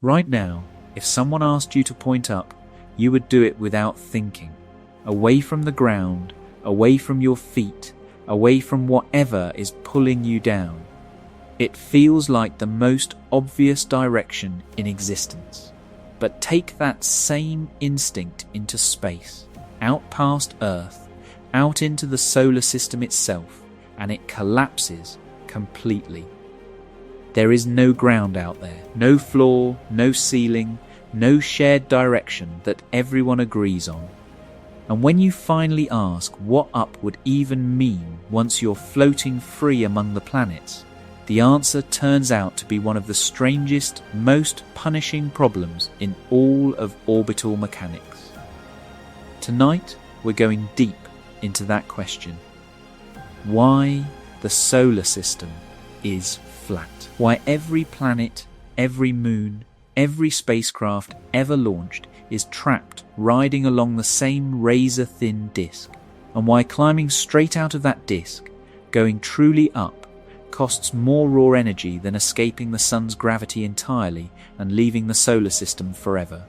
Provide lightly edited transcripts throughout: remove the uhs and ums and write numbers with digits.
Right now, if someone asked you to point up, you would do it without thinking. Away from the ground, away from your feet, away from whatever is pulling you down. It feels like the most obvious direction in existence. But take that same instinct into space, out past Earth, out into the solar system itself, and it collapses completely. There is no ground out there, no floor, no ceiling, no shared direction that everyone agrees on. And when you finally ask what up would even mean once you're floating free among the planets, the answer turns out to be one of the strangest, most punishing problems in all of orbital mechanics. Tonight, we're going deep into that question. Why the solar system is flat. Why every planet, every moon, every spacecraft ever launched is trapped riding along the same razor-thin disk, and why climbing straight out of that disk, going truly up, costs more raw energy than escaping the sun's gravity entirely and leaving the solar system forever.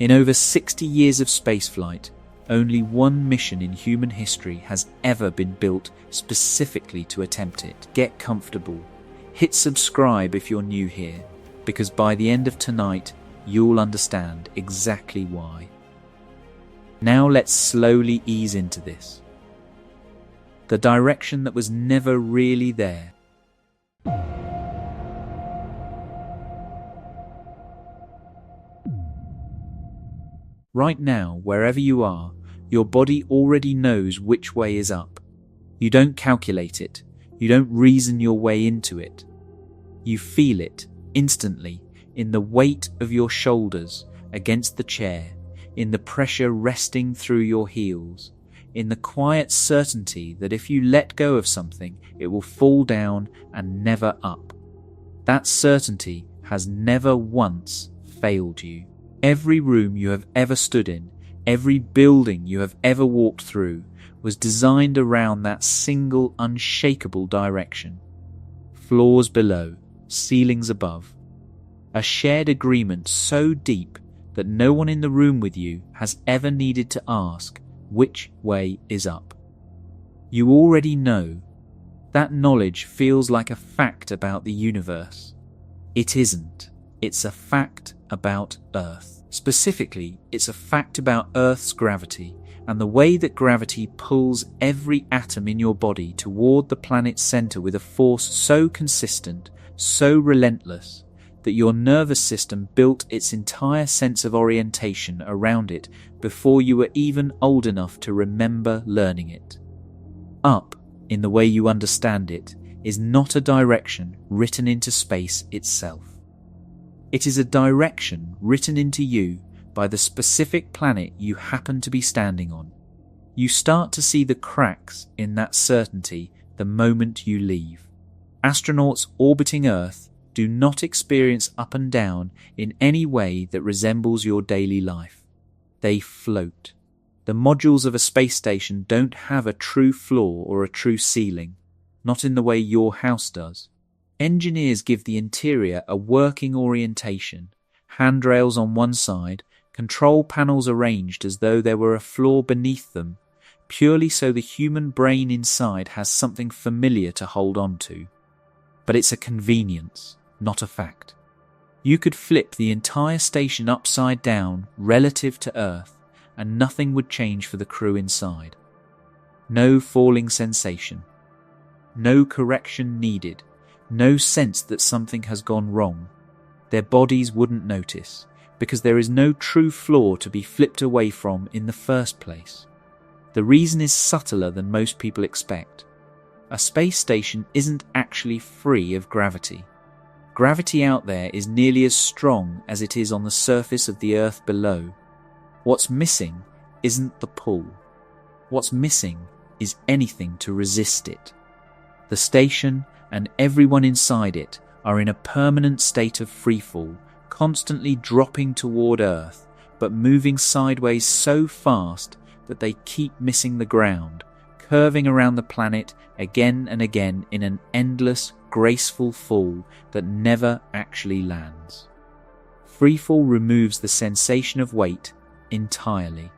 In over 60 years of spaceflight, only one mission in human history has ever been built specifically to attempt it. Get comfortable. Hit subscribe if you're new here, because by the end of tonight, you'll understand exactly why. Now let's slowly ease into this. The direction that was never really there. Right now, wherever you are, your body already knows which way is up. You don't calculate it. You don't reason your way into it. You feel it instantly in the weight of your shoulders against the chair, in the pressure resting through your heels, in the quiet certainty that if you let go of something, it will fall down and never up. That certainty has never once failed you. Every room you have ever stood in, every building you have ever walked through, was designed around that single unshakable direction. Floors below, ceilings above. A shared agreement so deep that no one in the room with you has ever needed to ask, which way is up? You already know. That knowledge feels like a fact about the universe. It isn't. It's a fact about Earth. Specifically, it's a fact about Earth's gravity and the way that gravity pulls every atom in your body toward the planet's center with a force so consistent, so relentless, that your nervous system built its entire sense of orientation around it before you were even old enough to remember learning it. Up, in the way you understand it, is not a direction written into space itself. It is a direction written into you by the specific planet you happen to be standing on. You start to see the cracks in that certainty the moment you leave. Astronauts orbiting Earth do not experience up and down in any way that resembles your daily life. They float. The modules of a space station don't have a true floor or a true ceiling, not in the way your house does. Engineers give the interior a working orientation, handrails on one side, control panels arranged as though there were a floor beneath them, purely so the human brain inside has something familiar to hold on to. But it's a convenience, not a fact. You could flip the entire station upside down relative to Earth, and nothing would change for the crew inside. No falling sensation. No correction needed. No sense that something has gone wrong. Their bodies wouldn't notice, because there is no true floor to be flipped away from in the first place. The reason is subtler than most people expect. A space station isn't actually free of gravity. Gravity out there is nearly as strong as it is on the surface of the Earth below. What's missing isn't the pull. What's missing is anything to resist it. The station and everyone inside it are in a permanent state of freefall, constantly dropping toward Earth, but moving sideways so fast that they keep missing the ground, curving around the planet again and again in an endless, graceful fall that never actually lands. Freefall removes the sensation of weight entirely.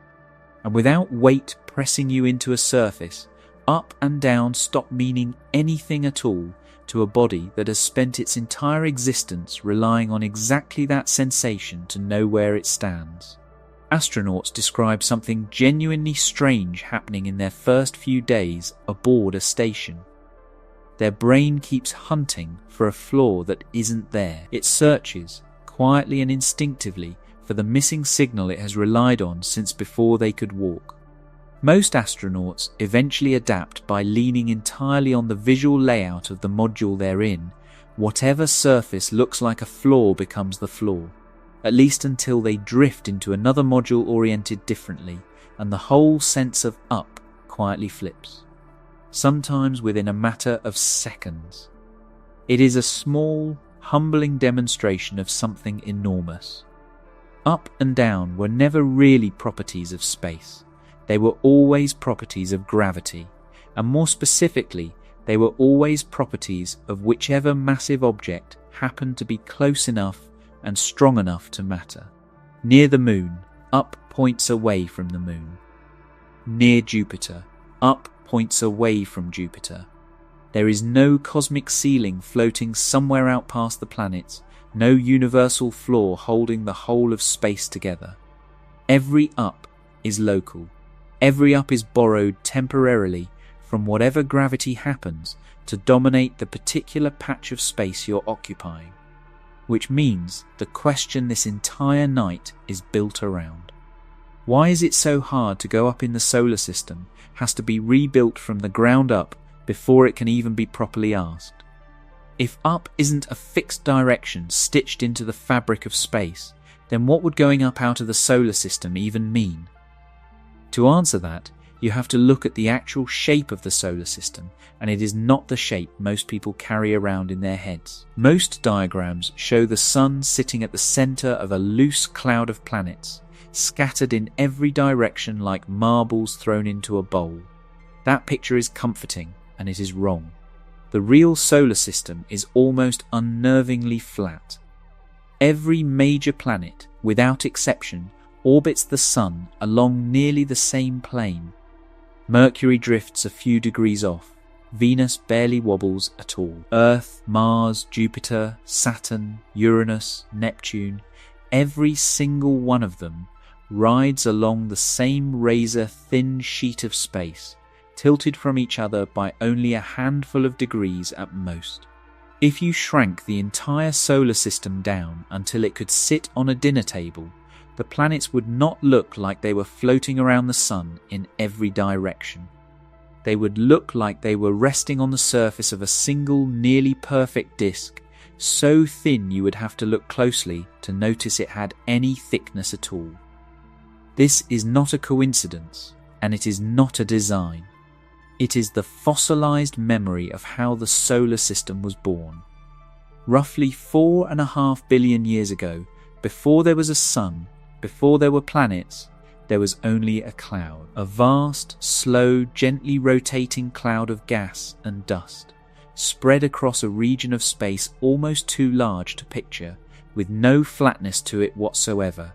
And without weight pressing you into a surface, up and down stop meaning anything at all to a body that has spent its entire existence relying on exactly that sensation to know where it stands. Astronauts describe something genuinely strange happening in their first few days aboard a station. Their brain keeps hunting for a flaw that isn't there. It searches, quietly and instinctively, for the missing signal it has relied on since before they could walk. Most astronauts eventually adapt by leaning entirely on the visual layout of the module they're in. Whatever surface looks like a flaw becomes the flaw, at least until they drift into another module oriented differently, and the whole sense of up quietly flips, sometimes within a matter of seconds. It is a small, humbling demonstration of something enormous. Up and down were never really properties of space. They were always properties of gravity, and more specifically, they were always properties of whichever massive object happened to be close enough and strong enough to matter. Near the Moon, up points away from the Moon. Near Jupiter, up points away from Jupiter. There is no cosmic ceiling floating somewhere out past the planets, no universal floor holding the whole of space together. Every up is local. Every up is borrowed temporarily from whatever gravity happens to dominate the particular patch of space you're occupying, which means the question this entire night is built around. Why is it so hard to go up in the solar system has to be rebuilt from the ground up before it can even be properly asked? If up isn't a fixed direction stitched into the fabric of space, then what would going up out of the solar system even mean? To answer that, you have to look at the actual shape of the solar system, and it is not the shape most people carry around in their heads. Most diagrams show the sun sitting at the center of a loose cloud of planets, scattered in every direction like marbles thrown into a bowl. That picture is comforting, and it is wrong. The real solar system is almost unnervingly flat. Every major planet, without exception, orbits the sun along nearly the same plane. Mercury drifts a few degrees off. Venus barely wobbles at all. Earth, Mars, Jupiter, Saturn, Uranus, Neptune, every single one of them rides along the same razor-thin sheet of space, tilted from each other by only a handful of degrees at most. If you shrank the entire solar system down until it could sit on a dinner table, the planets would not look like they were floating around the sun in every direction. They would look like they were resting on the surface of a single nearly perfect disk, so thin you would have to look closely to notice it had any thickness at all. This is not a coincidence, and it is not a design. It is the fossilized memory of how the solar system was born. Roughly 4.5 billion years ago, before there was a sun, before there were planets, there was only a cloud. A vast, slow, gently rotating cloud of gas and dust, spread across a region of space almost too large to picture, with no flatness to it whatsoever.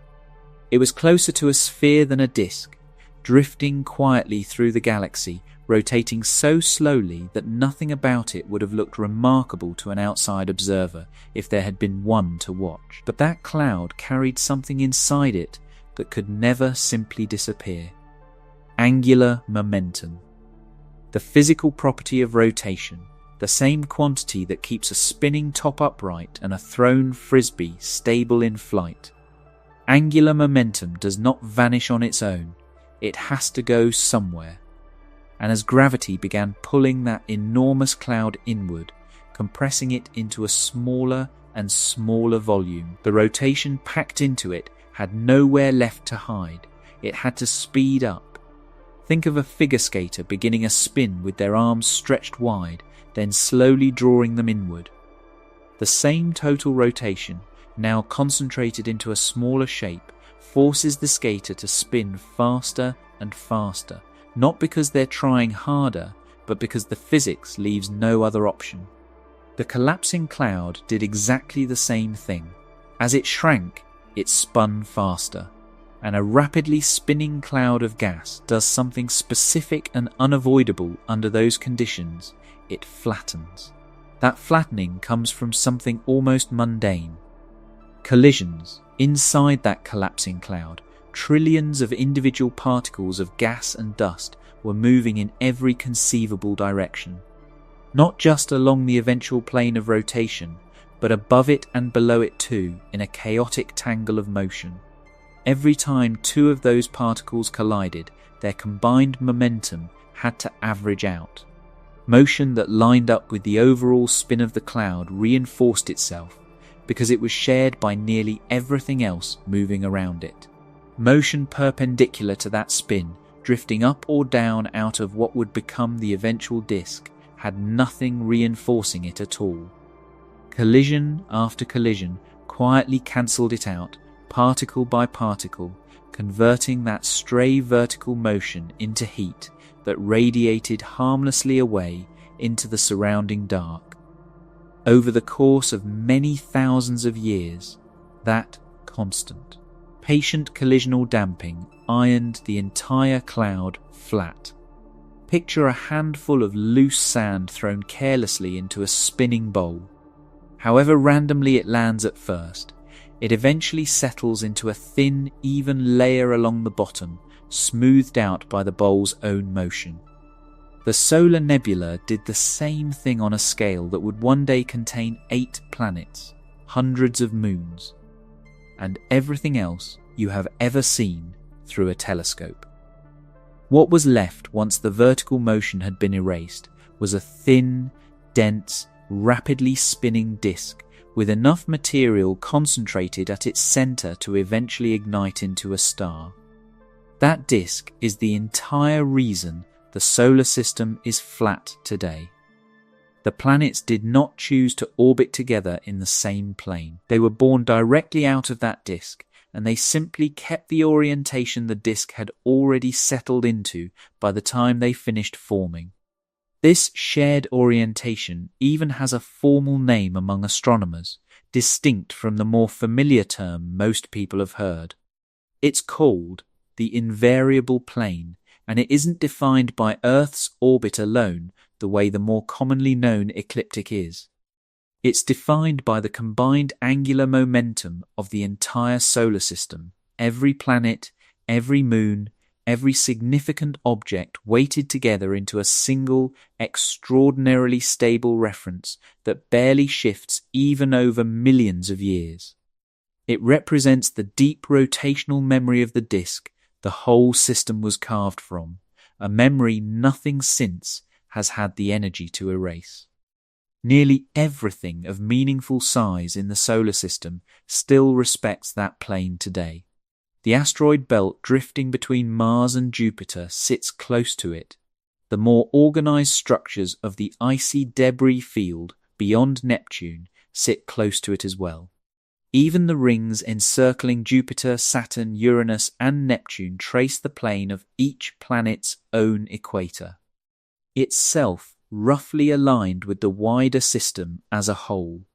It was closer to a sphere than a disk, drifting quietly through the galaxy, rotating so slowly that nothing about it would have looked remarkable to an outside observer if there had been one to watch. But that cloud carried something inside it that could never simply disappear. Angular momentum. The physical property of rotation, the same quantity that keeps a spinning top upright and a thrown frisbee stable in flight. Angular momentum does not vanish on its own. It has to go somewhere. And as gravity began pulling that enormous cloud inward, compressing it into a smaller and smaller volume, the rotation packed into it had nowhere left to hide. It had to speed up. Think of a figure skater beginning a spin with their arms stretched wide, then slowly drawing them inward. The same total rotation, now concentrated into a smaller shape, forces the skater to spin faster and faster, not because they're trying harder, but because the physics leaves no other option. The collapsing cloud did exactly the same thing. As it shrank, it spun faster. And a rapidly spinning cloud of gas does something specific and unavoidable under those conditions. It flattens. That flattening comes from something almost mundane. Collisions. Inside that collapsing cloud, trillions of individual particles of gas and dust were moving in every conceivable direction. Not just along the eventual plane of rotation, but above it and below it too, in a chaotic tangle of motion. Every time two of those particles collided, their combined momentum had to average out. Motion that lined up with the overall spin of the cloud reinforced itself because it was shared by nearly everything else moving around it. Motion perpendicular to that spin, drifting up or down out of what would become the eventual disk, had nothing reinforcing it at all. Collision after collision quietly cancelled it out, particle by particle, converting that stray vertical motion into heat that radiated harmlessly away into the surrounding dark. Over the course of many thousands of years, that constant, patient collisional damping ironed the entire cloud flat. Picture a handful of loose sand thrown carelessly into a spinning bowl. However randomly it lands at first, it eventually settles into a thin, even layer along the bottom, smoothed out by the bowl's own motion. The solar nebula did the same thing on a scale that would one day contain 8 planets, hundreds of moons, and everything else you have ever seen through a telescope. What was left once the vertical motion had been erased was a thin, dense, rapidly spinning disk with enough material concentrated at its center to eventually ignite into a star. That disk is the entire reason the solar system is flat today. The planets did not choose to orbit together in the same plane. They were born directly out of that disk, and they simply kept the orientation the disk had already settled into by the time they finished forming. This shared orientation even has a formal name among astronomers, distinct from the more familiar term most people have heard. It's called the invariable plane, and it isn't defined by Earth's orbit alone the way the more commonly known ecliptic is. It's defined by the combined angular momentum of the entire solar system, every planet, every moon, every significant object weighted together into a single, extraordinarily stable reference that barely shifts even over millions of years. It represents the deep rotational memory of the disk the whole system was carved from, a memory nothing since has had the energy to erase. Nearly everything of meaningful size in the solar system still respects that plane today. The asteroid belt drifting between Mars and Jupiter sits close to it. The more organized structures of the icy debris field beyond Neptune sit close to it as well. Even the rings encircling Jupiter, Saturn, Uranus, and Neptune trace the plane of each planet's own equator, itself roughly aligned with the wider system as a whole.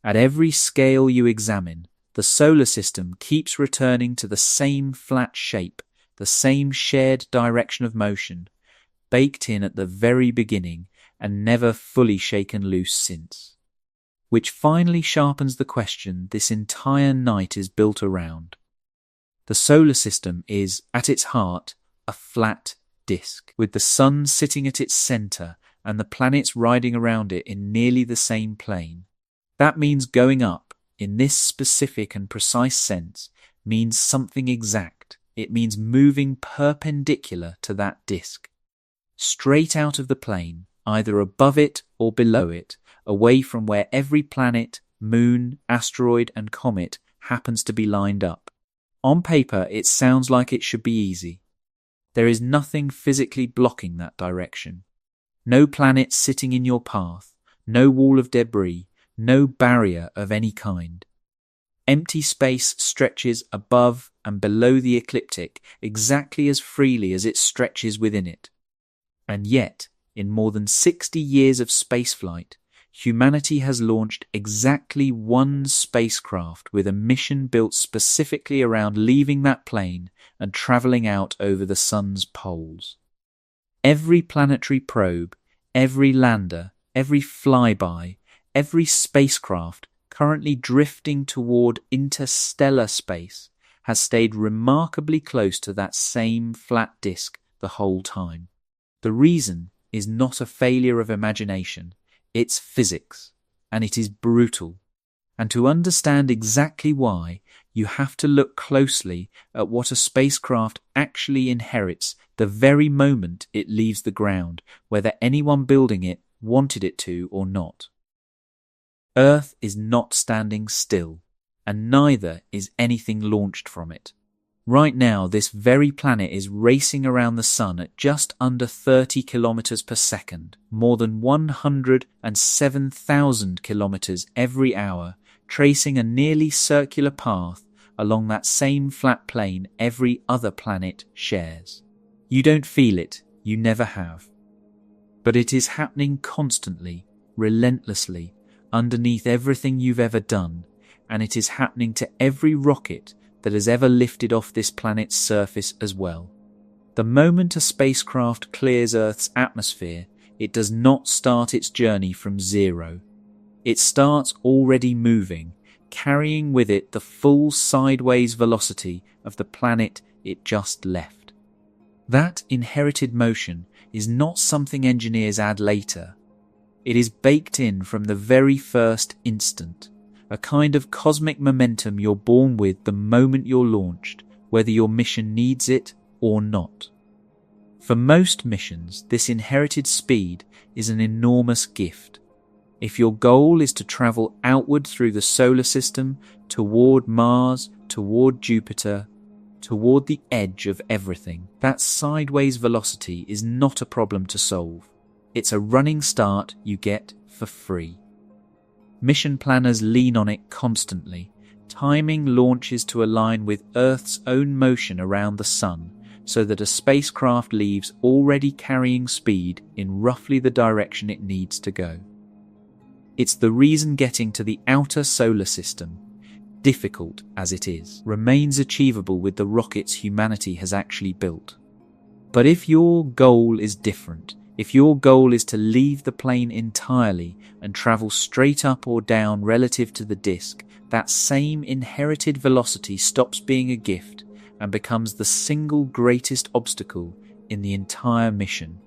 At every scale you examine, the solar system keeps returning to the same flat shape, the same shared direction of motion, baked in at the very beginning and never fully shaken loose since. Which finally sharpens the question this entire night is built around. The solar system is, at its heart, a flat disk, with the sun sitting at its center and the planets riding around it in nearly the same plane. That means going up, in this specific and precise sense, means something exact. It means moving perpendicular to that disk, straight out of the plane, either above it or below it, away from where every planet, moon, asteroid, and comet happens to be lined up. On paper, it sounds like it should be easy. There is nothing physically blocking that direction. No planet sitting in your path, no wall of debris, no barrier of any kind. Empty space stretches above and below the ecliptic exactly as freely as it stretches within it. And yet, in more than 60 years of spaceflight, humanity has launched exactly one spacecraft with a mission built specifically around leaving that plane and traveling out over the sun's poles. Every planetary probe, every lander, every flyby, every spacecraft currently drifting toward interstellar space has stayed remarkably close to that same flat disk the whole time. The reason is not a failure of imagination, it's physics, and it is brutal. And to understand exactly why, you have to look closely at what a spacecraft actually inherits the very moment it leaves the ground, whether anyone building it wanted it to or not. Earth is not standing still, and neither is anything launched from it. Right now, this very planet is racing around the sun at just under 30 kilometers per second, more than 107,000 kilometers every hour, tracing a nearly circular path along that same flat plane every other planet shares. You don't feel it, you never have. But it is happening constantly, relentlessly, underneath everything you've ever done, and it is happening to every rocket that has ever lifted off this planet's surface as well. The moment a spacecraft clears Earth's atmosphere, it does not start its journey from zero. It starts already moving, carrying with it the full sideways velocity of the planet it just left. That inherited motion is not something engineers add later. It is baked in from the very first instant, a kind of cosmic momentum you're born with the moment you're launched, whether your mission needs it or not. For most missions, this inherited speed is an enormous gift. If your goal is to travel outward through the solar system, toward Mars, toward Jupiter, toward the edge of everything, that sideways velocity is not a problem to solve. It's a running start you get for free. Mission planners lean on it constantly, timing launches to align with Earth's own motion around the Sun, so that a spacecraft leaves already carrying speed in roughly the direction it needs to go. It's the reason getting to the outer solar system, difficult as it is, remains achievable with the rockets humanity has actually built. But if your goal is different, if your goal is to leave the plane entirely and travel straight up or down relative to the disk, that same inherited velocity stops being a gift and becomes the single greatest obstacle in the entire mission.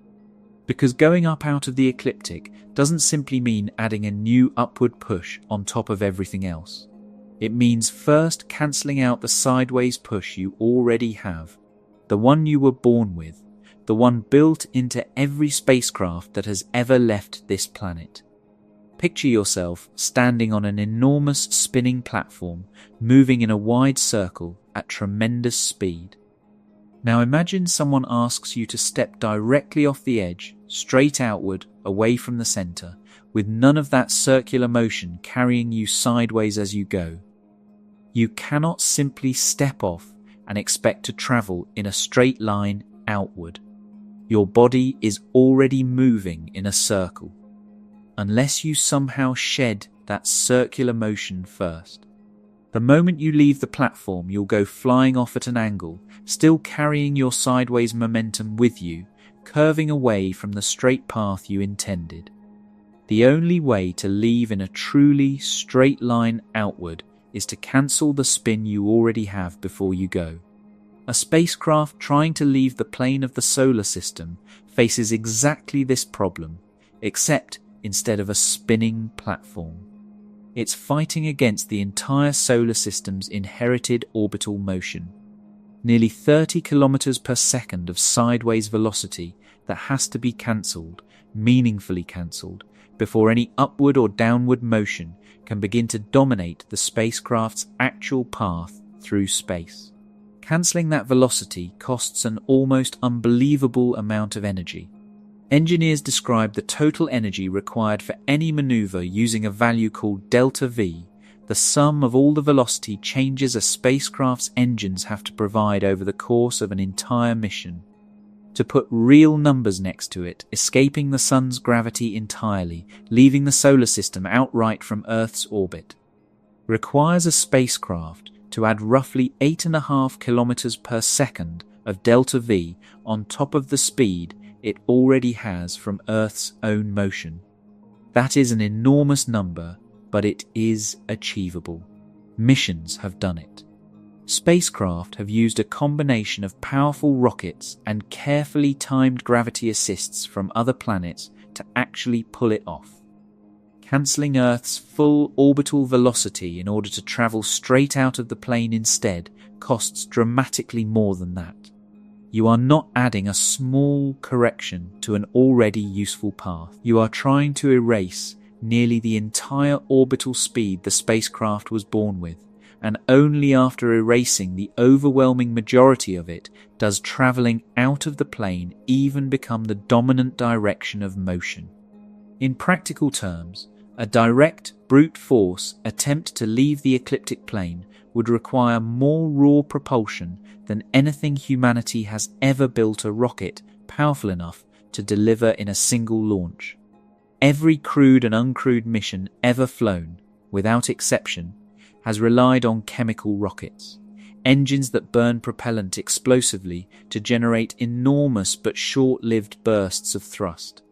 Because going up out of the ecliptic doesn't simply mean adding a new upward push on top of everything else. It means first cancelling out the sideways push you already have, the one you were born with, the one built into every spacecraft that has ever left this planet. Picture yourself standing on an enormous spinning platform, moving in a wide circle at tremendous speed. Now imagine someone asks you to step directly off the edge, straight outward, away from the center, with none of that circular motion carrying you sideways as you go. You cannot simply step off and expect to travel in a straight line outward. Your body is already moving in a circle, unless you somehow shed that circular motion first. The moment you leave the platform, you'll go flying off at an angle, still carrying your sideways momentum with you, curving away from the straight path you intended. The only way to leave in a truly straight line outward is to cancel the spin you already have before you go. A spacecraft trying to leave the plane of the solar system faces exactly this problem, except instead of a spinning platform. It's fighting against the entire solar system's inherited orbital motion. Nearly 30 kilometers per second of sideways velocity that has to be cancelled, meaningfully cancelled, before any upward or downward motion can begin to dominate the spacecraft's actual path through space. Cancelling that velocity costs an almost unbelievable amount of energy. Engineers describe the total energy required for any maneuver using a value called delta V, the sum of all the velocity changes a spacecraft's engines have to provide over the course of an entire mission. To put real numbers next to it, escaping the sun's gravity entirely, leaving the solar system outright from Earth's orbit, requires a spacecraft to add roughly 8.5 kilometers per second of delta V on top of the speed it already has from Earth's own motion. That is an enormous number, but it is achievable. Missions have done it. Spacecraft have used a combination of powerful rockets and carefully timed gravity assists from other planets to actually pull it off. Cancelling Earth's full orbital velocity in order to travel straight out of the plane instead costs dramatically more than that. You are not adding a small correction to an already useful path. You are trying to erase nearly the entire orbital speed the spacecraft was born with, and only after erasing the overwhelming majority of it does travelling out of the plane even become the dominant direction of motion. In practical terms, a direct, brute force attempt to leave the ecliptic plane would require more raw propulsion than anything humanity has ever built a rocket powerful enough to deliver in a single launch. Every crewed and uncrewed mission ever flown, without exception, has relied on chemical rockets, engines that burn propellant explosively to generate enormous but short-lived bursts of thrust.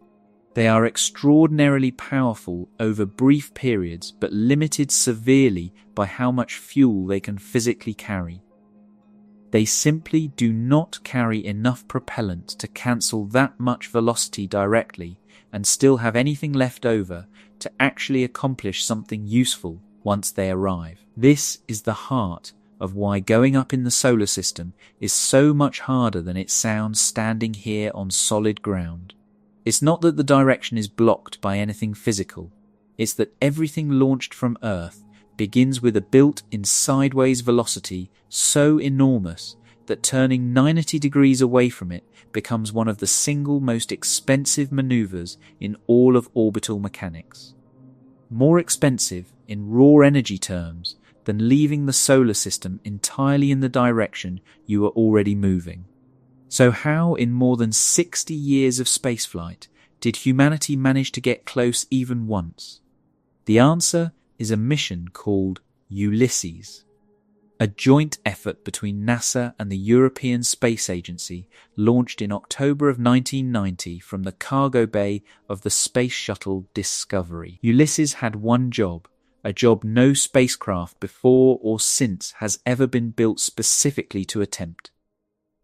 They are extraordinarily powerful over brief periods but limited severely by how much fuel they can physically carry. They simply do not carry enough propellant to cancel that much velocity directly and still have anything left over to actually accomplish something useful once they arrive. This is the heart of why going up in the solar system is so much harder than it sounds standing here on solid ground. It's not that the direction is blocked by anything physical. It's that everything launched from Earth begins with a built-in sideways velocity so enormous that turning 90 degrees away from it becomes one of the single most expensive maneuvers in all of orbital mechanics. More expensive in raw energy terms than leaving the solar system entirely in the direction you are already moving. So how, in more than 60 years of spaceflight, did humanity manage to get close even once? The answer is a mission called Ulysses, a joint effort between NASA and the European Space Agency launched in October of 1990 from the cargo bay of the Space Shuttle Discovery. Ulysses had one job, a job no spacecraft before or since has ever been built specifically to attempt.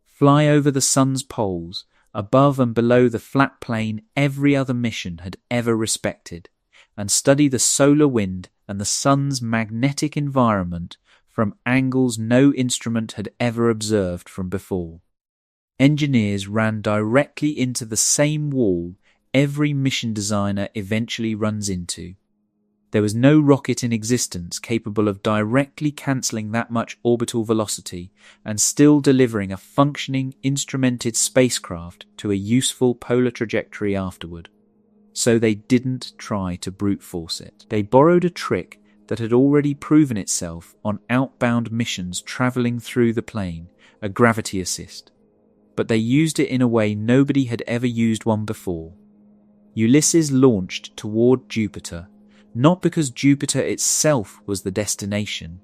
Fly over the sun's poles, above and below the flat plane every other mission had ever respected, and study the solar wind and the sun's magnetic environment from angles no instrument had ever observed from before. Engineers ran directly into the same wall every mission designer eventually runs into. There was no rocket in existence capable of directly cancelling that much orbital velocity and still delivering a functioning, instrumented spacecraft to a useful polar trajectory afterward. So they didn't try to brute force it. They borrowed a trick that had already proven itself on outbound missions travelling through the plane, a gravity assist. But they used it in a way nobody had ever used one before. Ulysses launched toward Jupiter, not because Jupiter itself was the destination,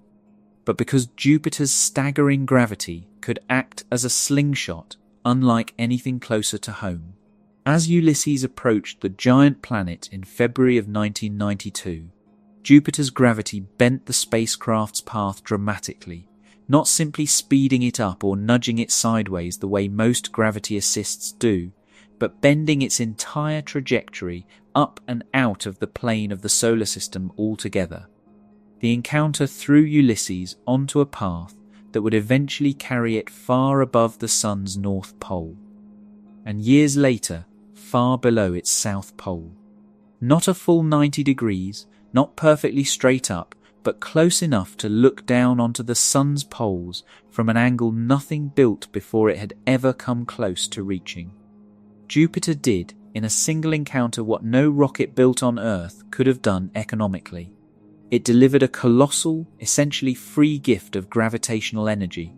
but because Jupiter's staggering gravity could act as a slingshot unlike anything closer to home. As Ulysses approached the giant planet in February of 1992, Jupiter's gravity bent the spacecraft's path dramatically, not simply speeding it up or nudging it sideways the way most gravity assists do, but bending its entire trajectory up and out of the plane of the solar system altogether. The encounter threw Ulysses onto a path that would eventually carry it far above the sun's north pole, and years later, far below its south pole. Not a full 90 degrees, not perfectly straight up, but close enough to look down onto the sun's poles from an angle nothing built before it had ever come close to reaching. Jupiter did, in a single encounter, what no rocket built on Earth could have done economically. It delivered a colossal, essentially free gift of gravitational energy.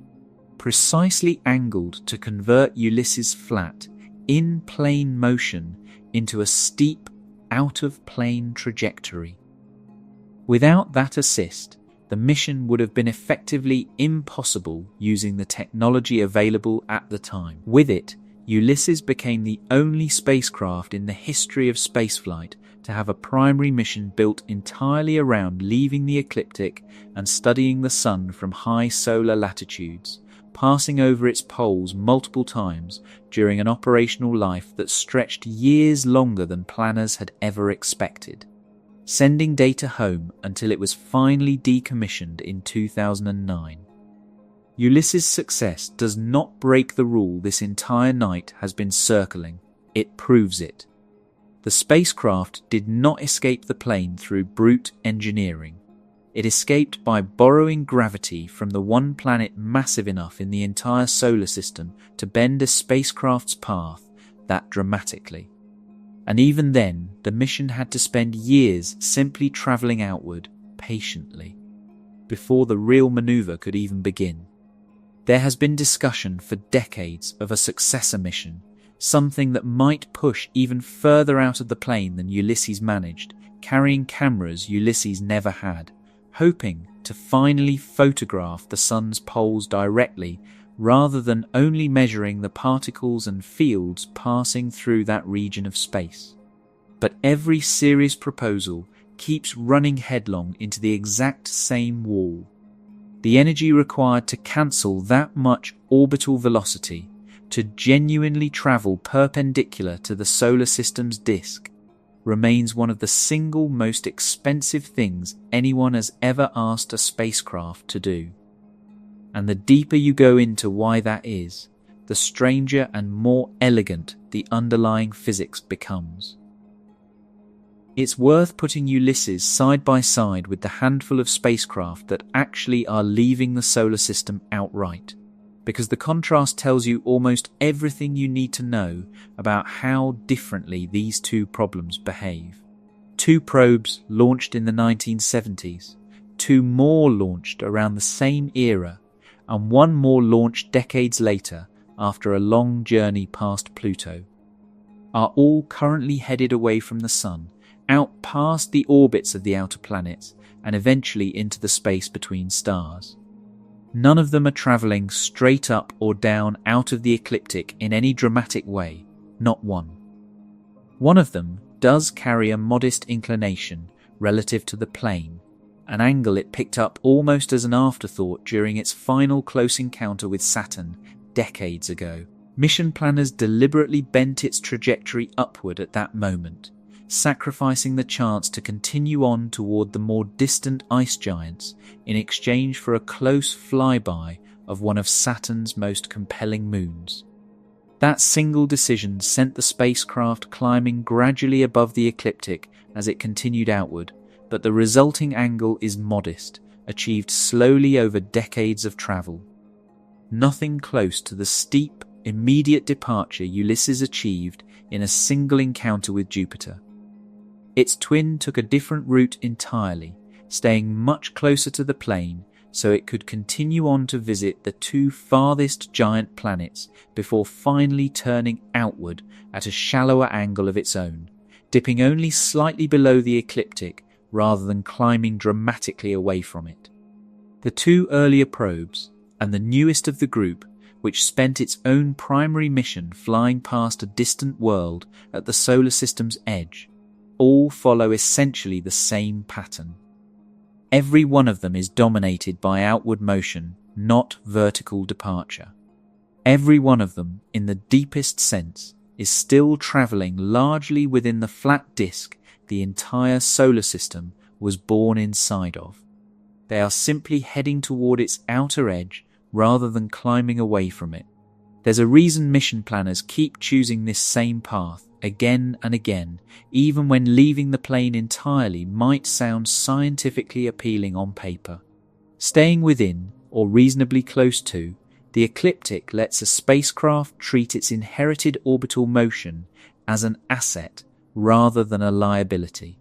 precisely angled to convert Ulysses' flat, in-plane motion into a steep, out-of-plane trajectory. Without that assist, the mission would have been effectively impossible using the technology available at the time. With it, Ulysses became the only spacecraft in the history of spaceflight to have a primary mission built entirely around leaving the ecliptic and studying the Sun from high solar latitudes, passing over its poles multiple times during an operational life that stretched years longer than planners had ever expected, sending data home until it was finally decommissioned in 2009. Ulysses' success does not break the rule this entire night has been circling, it proves it. The spacecraft did not escape the plane through brute engineering. It escaped by borrowing gravity from the one planet massive enough in the entire solar system to bend a spacecraft's path that dramatically. And even then, the mission had to spend years simply travelling outward, patiently, before the real manoeuvre could even begin. There has been discussion for decades of a successor mission, something that might push even further out of the plane than Ulysses managed, carrying cameras Ulysses never had, hoping to finally photograph the Sun's poles directly rather than only measuring the particles and fields passing through that region of space. But every serious proposal keeps running headlong into the exact same wall. The energy required to cancel that much orbital velocity, to genuinely travel perpendicular to the solar system's disk, remains one of the single most expensive things anyone has ever asked a spacecraft to do. And the deeper you go into why that is, the stranger and more elegant the underlying physics becomes. It's worth putting Ulysses side by side with the handful of spacecraft that actually are leaving the solar system outright, because the contrast tells you almost everything you need to know about how differently these two problems behave. 2 probes launched in the 1970s, 2 more launched around the same era, and 1 more launched decades later after a long journey past Pluto, are all currently headed away from the Sun, out past the orbits of the outer planets, and eventually into the space between stars. None of them are travelling straight up or down out of the ecliptic in any dramatic way, not one. One of them does carry a modest inclination relative to the plane, an angle it picked up almost as an afterthought during its final close encounter with Saturn decades ago. Mission planners deliberately bent its trajectory upward at that moment, sacrificing the chance to continue on toward the more distant ice giants in exchange for a close flyby of one of Saturn's most compelling moons. That single decision sent the spacecraft climbing gradually above the ecliptic as it continued outward, but the resulting angle is modest, achieved slowly over decades of travel. Nothing close to the steep, immediate departure Ulysses achieved in a single encounter with Jupiter. Its twin took a different route entirely, staying much closer to the plane so it could continue on to visit the 2 farthest giant planets before finally turning outward at a shallower angle of its own, dipping only slightly below the ecliptic rather than climbing dramatically away from it. The 2 earlier probes, and the newest of the group, which spent its own primary mission flying past a distant world at the solar system's edge, all follow essentially the same pattern. Every one of them is dominated by outward motion, not vertical departure. Every one of them, in the deepest sense, is still travelling largely within the flat disk the entire solar system was born inside of. They are simply heading toward its outer edge rather than climbing away from it. There's a reason mission planners keep choosing this same path again and again, even when leaving the plane entirely might sound scientifically appealing on paper. Staying within, or reasonably close to, the ecliptic lets a spacecraft treat its inherited orbital motion as an asset rather than a liability.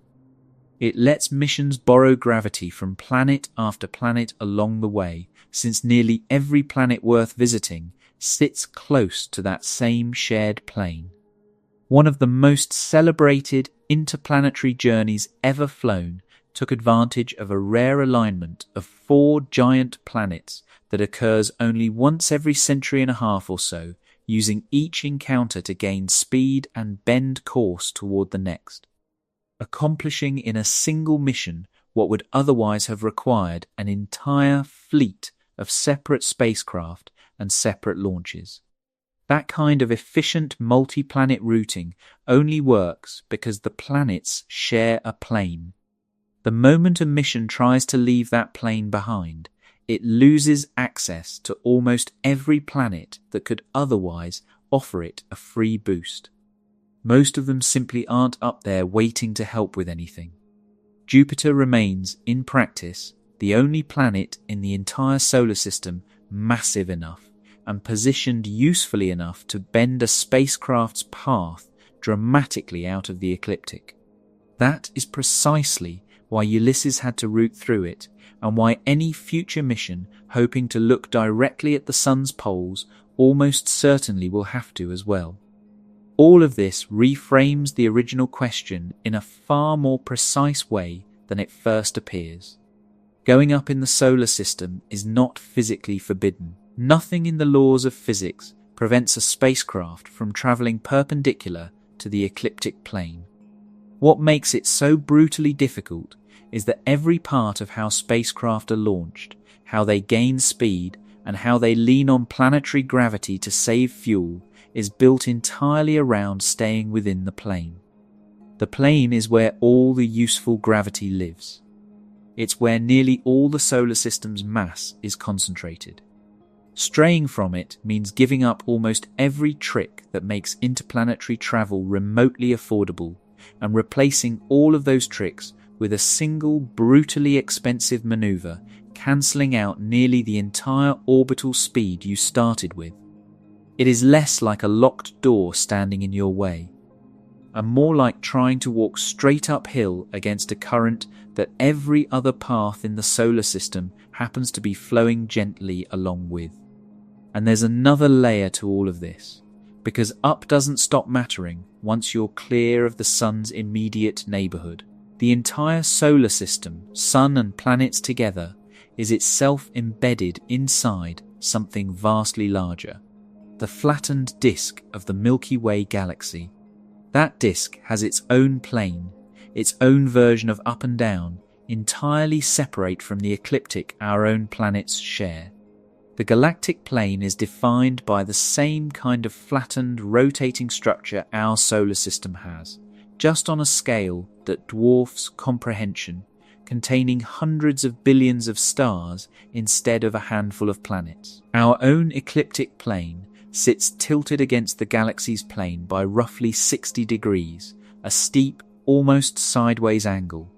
It lets missions borrow gravity from planet after planet along the way, since nearly every planet worth visiting sits close to that same shared plane. One of the most celebrated interplanetary journeys ever flown took advantage of a rare alignment of 4 giant planets that occurs only once every century and a half or so, using each encounter to gain speed and bend course toward the next, accomplishing in a single mission what would otherwise have required an entire fleet of separate spacecraft and separate launches. That kind of efficient multi-planet routing only works because the planets share a plane. The moment a mission tries to leave that plane behind, it loses access to almost every planet that could otherwise offer it a free boost. Most of them simply aren't up there waiting to help with anything. Jupiter remains, in practice, the only planet in the entire solar system massive enough and positioned usefully enough to bend a spacecraft's path dramatically out of the ecliptic. That is precisely why Ulysses had to route through it, and why any future mission hoping to look directly at the sun's poles almost certainly will have to as well. All of this reframes the original question in a far more precise way than it first appears. Going up in the solar system is not physically forbidden. Nothing in the laws of physics prevents a spacecraft from traveling perpendicular to the ecliptic plane. What makes it so brutally difficult is that every part of how spacecraft are launched, how they gain speed, and how they lean on planetary gravity to save fuel is built entirely around staying within the plane. The plane is where all the useful gravity lives. It's where nearly all the solar system's mass is concentrated. Straying from it means giving up almost every trick that makes interplanetary travel remotely affordable and replacing all of those tricks with a single brutally expensive maneuver, cancelling out nearly the entire orbital speed you started with. It is less like a locked door standing in your way, and more like trying to walk straight uphill against a current that every other path in the solar system happens to be flowing gently along with. And there's another layer to all of this, because up doesn't stop mattering once you're clear of the sun's immediate neighbourhood. The entire solar system, sun and planets together, is itself embedded inside something vastly larger. The flattened disk of the Milky Way galaxy. That disk has its own plane, its own version of up and down, entirely separate from the ecliptic our own planets share. The galactic plane is defined by the same kind of flattened, rotating structure our solar system has, just on a scale that dwarfs comprehension, containing hundreds of billions of stars instead of a handful of planets. Our own ecliptic plane sits tilted against the galaxy's plane by roughly 60 degrees, a steep, almost sideways angle.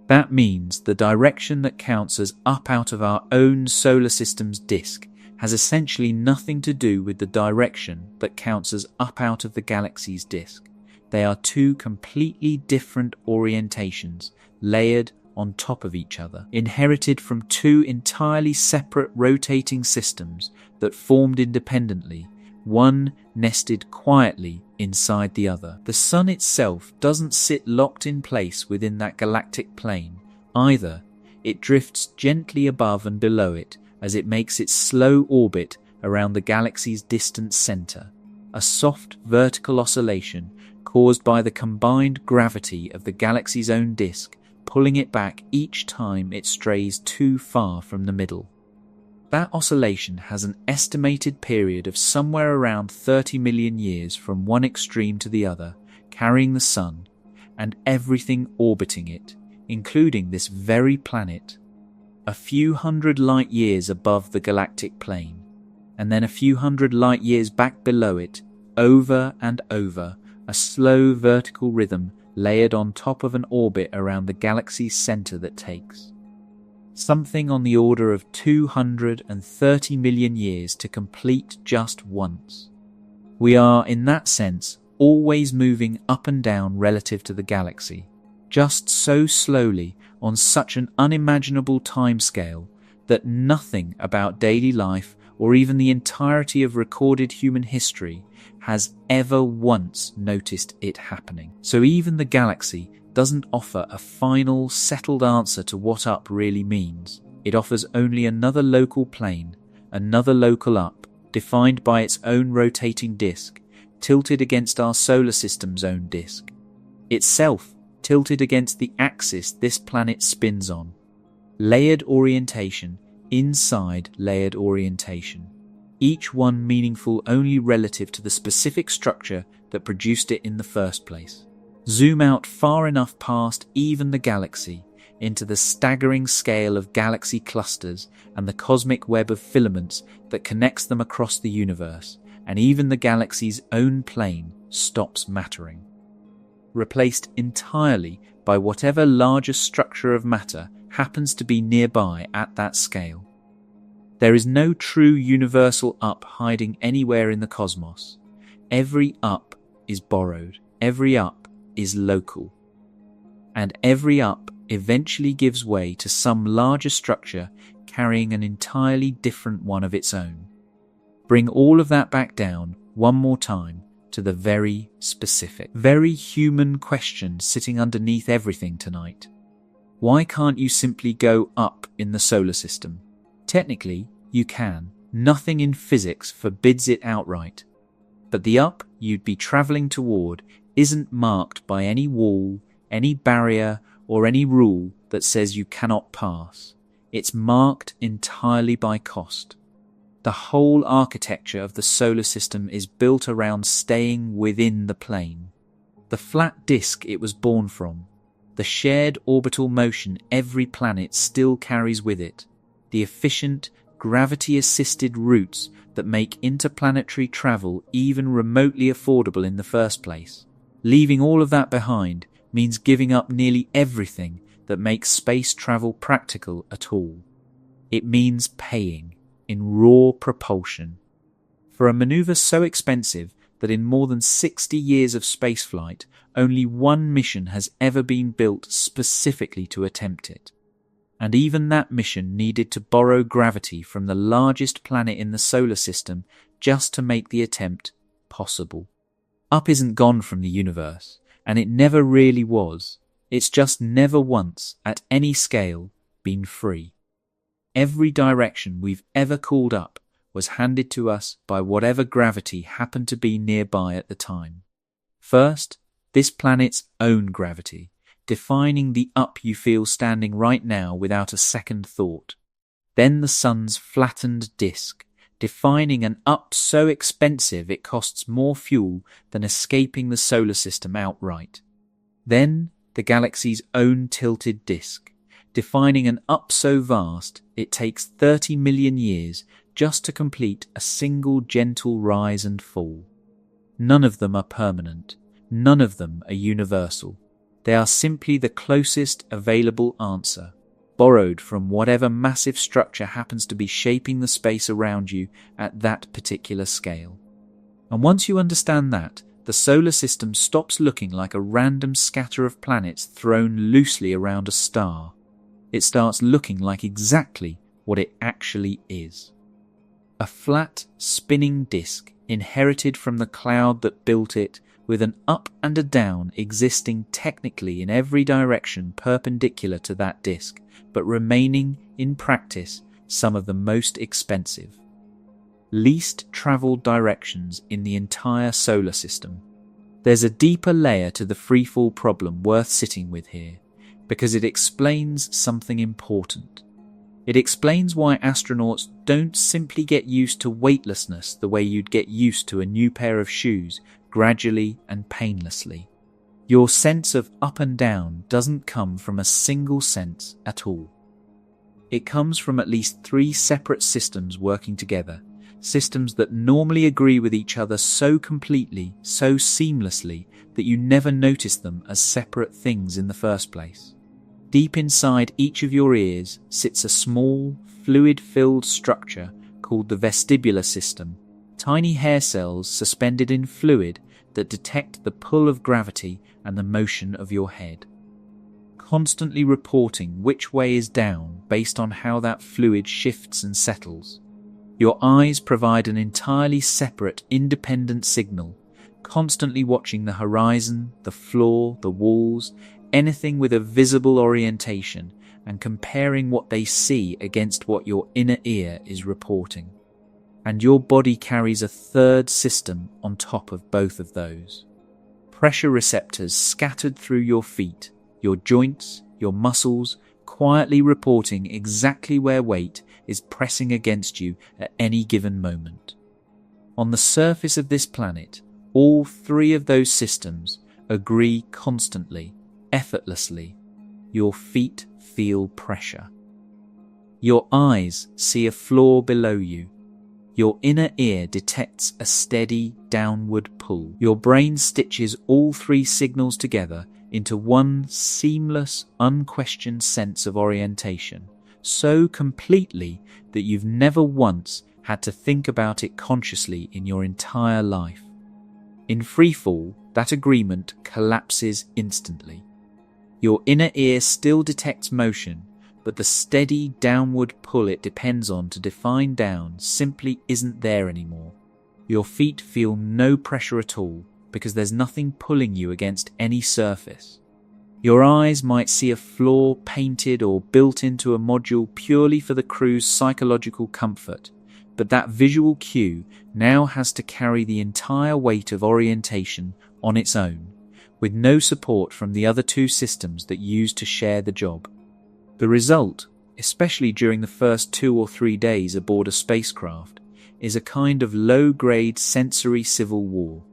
That means the direction that counts as up out of our own solar system's disk has essentially nothing to do with the direction that counts as up out of the galaxy's disk. They are two completely different orientations, layered on top of each other, inherited from two entirely separate rotating systems that formed independently, one nested quietly inside the other. The sun itself doesn't sit locked in place within that galactic plane either. It drifts gently above and below it as it makes its slow orbit around the galaxy's distant center, a soft vertical oscillation caused by the combined gravity of the galaxy's own disk pulling it back each time it strays too far from the middle. That oscillation has an estimated period of somewhere around 30 million years from one extreme to the other, carrying the sun and everything orbiting it, including this very planet, a few hundred light years above the galactic plane, and then a few hundred light years back below it, over and over, a slow vertical rhythm layered on top of an orbit around the galaxy's center that takes something on the order of 230 million years to complete just once. We are, in that sense, always moving up and down relative to the galaxy, just so slowly on such an unimaginable timescale that nothing about daily life or even the entirety of recorded human history has ever once noticed it happening. So even the galaxy doesn't offer a final, settled answer to what up really means. It offers only another local plane, another local up, defined by its own rotating disk, tilted against our solar system's own disk. Itself tilted against the axis this planet spins on. Layered orientation inside layered orientation, each one meaningful only relative to the specific structure that produced it in the first place. Zoom out far enough past even the galaxy into the staggering scale of galaxy clusters and the cosmic web of filaments that connects them across the universe, and even the galaxy's own plane stops mattering, replaced entirely by whatever larger structure of matter happens to be nearby at that scale. There is no true universal up hiding anywhere in the cosmos. Every up is borrowed, every up is local, and every up eventually gives way to some larger structure carrying an entirely different one of its own. Bring all of that back down one more time to the very specific, very human question sitting underneath everything tonight. Why can't you simply go up in the solar system? Technically, you can. Nothing in physics forbids it outright. But the up you'd be travelling toward isn't marked by any wall, any barrier, or any rule that says you cannot pass. It's marked entirely by cost. The whole architecture of the solar system is built around staying within the plane. The flat disk it was born from, the shared orbital motion every planet still carries with it, the efficient, gravity-assisted routes that make interplanetary travel even remotely affordable in the first place. Leaving all of that behind means giving up nearly everything that makes space travel practical at all. It means paying in raw propulsion. For a maneuver so expensive that in more than 60 years of spaceflight, only one mission has ever been built specifically to attempt it. And even that mission needed to borrow gravity from the largest planet in the solar system just to make the attempt possible. Up isn't gone from the universe, and it never really was. It's just never once, at any scale, been free. Every direction we've ever called up was handed to us by whatever gravity happened to be nearby at the time. First, this planet's own gravity, defining the up you feel standing right now without a second thought. Then the sun's flattened disk, defining an up so expensive it costs more fuel than escaping the solar system outright. Then the galaxy's own tilted disk, defining an up so vast it takes 30 million years just to complete a single gentle rise and fall. None of them are permanent. None of them are universal. They are simply the closest available answer, borrowed from whatever massive structure happens to be shaping the space around you at that particular scale. And once you understand that, the solar system stops looking like a random scatter of planets thrown loosely around a star. It starts looking like exactly what it actually is. A flat, spinning disk inherited from the cloud that built it, with an up and a down existing technically in every direction perpendicular to that disk, but remaining, in practice, some of the most expensive, least travelled directions in the entire solar system. There's a deeper layer to the freefall problem worth sitting with here, because it explains something important. It explains why astronauts don't simply get used to weightlessness the way you'd get used to a new pair of shoes, gradually and painlessly. Your sense of up and down doesn't come from a single sense at all. It comes from at least 3 separate systems working together, systems that normally agree with each other so completely, so seamlessly, that you never notice them as separate things in the first place. Deep inside each of your ears sits a small, fluid-filled structure called the vestibular system, tiny hair cells suspended in fluid that detect the pull of gravity and the motion of your head. constantly reporting which way is down based on how that fluid shifts and settles. Your eyes provide an entirely separate, independent signal, constantly watching the horizon, the floor, the walls, anything with a visible orientation, and comparing what they see against what your inner ear is reporting. And your body carries a third system on top of both of those. Pressure receptors scattered through your feet, your joints, your muscles, quietly reporting exactly where weight is pressing against you at any given moment. On the surface of this planet, all three of those systems agree constantly, effortlessly. Your feet feel pressure. Your eyes see a floor below you. Your inner ear detects a steady downward pull. Your brain stitches all three signals together into one seamless, unquestioned sense of orientation, so completely that you've never once had to think about it consciously in your entire life. In freefall, that agreement collapses instantly. Your inner ear still detects motion, but the steady downward pull it depends on to define down simply isn't there anymore. Your feet feel no pressure at all because there's nothing pulling you against any surface. Your eyes might see a floor painted or built into a module purely for the crew's psychological comfort, but that visual cue now has to carry the entire weight of orientation on its own, with no support from the other two systems that use to share the job. The result, especially during the first 2 or 3 days aboard a spacecraft, is a kind of low-grade sensory civil war.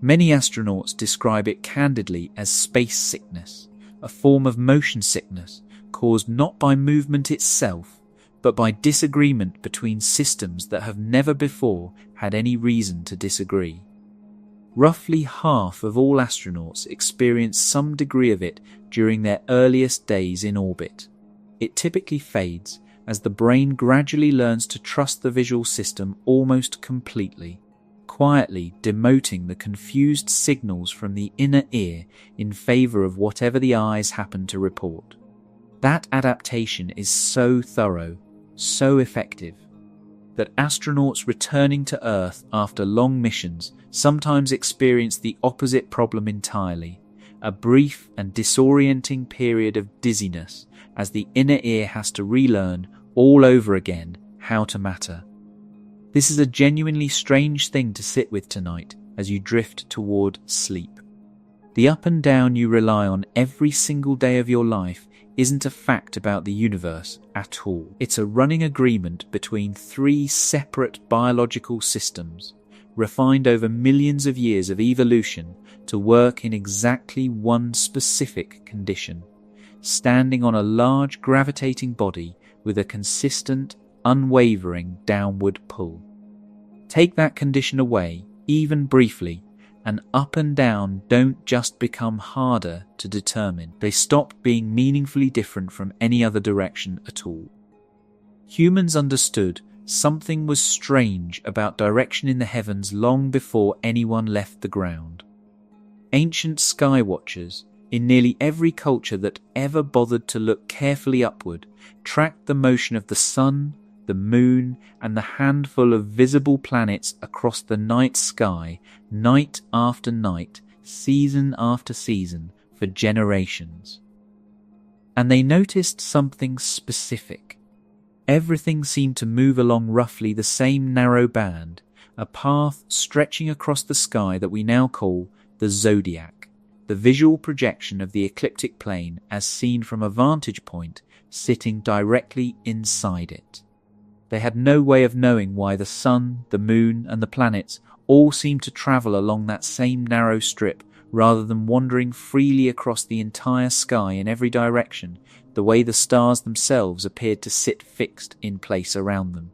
Many astronauts describe it candidly as space sickness, a form of motion sickness caused not by movement itself, but by disagreement between systems that have never before had any reason to disagree. Roughly half of all astronauts experience some degree of it during their earliest days in orbit. It typically fades as the brain gradually learns to trust the visual system almost completely, quietly demoting the confused signals from the inner ear in favor of whatever the eyes happen to report. That adaptation is so thorough, so effective, that astronauts returning to Earth after long missions sometimes experience the opposite problem entirely, a brief and disorienting period of dizziness as the inner ear has to relearn all over again how to matter. This is a genuinely strange thing to sit with tonight as you drift toward sleep. The up and down you rely on every single day of your life isn't a fact about the universe at all. It's a running agreement between 3 separate biological systems, refined over millions of years of evolution to work in exactly one specific condition, standing on a large gravitating body with a consistent, unwavering downward pull. Take that condition away, even briefly, and up and down don't just become harder to determine. They stop being meaningfully different from any other direction at all. Humans understood something was strange about direction in the heavens long before anyone left the ground. Ancient sky watchers, in nearly every culture that ever bothered to look carefully upward, tracked the motion of the sun, the moon, and the handful of visible planets across the night sky, night after night, season after season, for generations. And they noticed something specific. Everything seemed to move along roughly the same narrow band, a path stretching across the sky that we now call the zodiac, the visual projection of the ecliptic plane as seen from a vantage point sitting directly inside it. They had no way of knowing why the sun, the moon, and the planets all seemed to travel along that same narrow strip rather than wandering freely across the entire sky in every direction, the way the stars themselves appeared to sit fixed in place around them.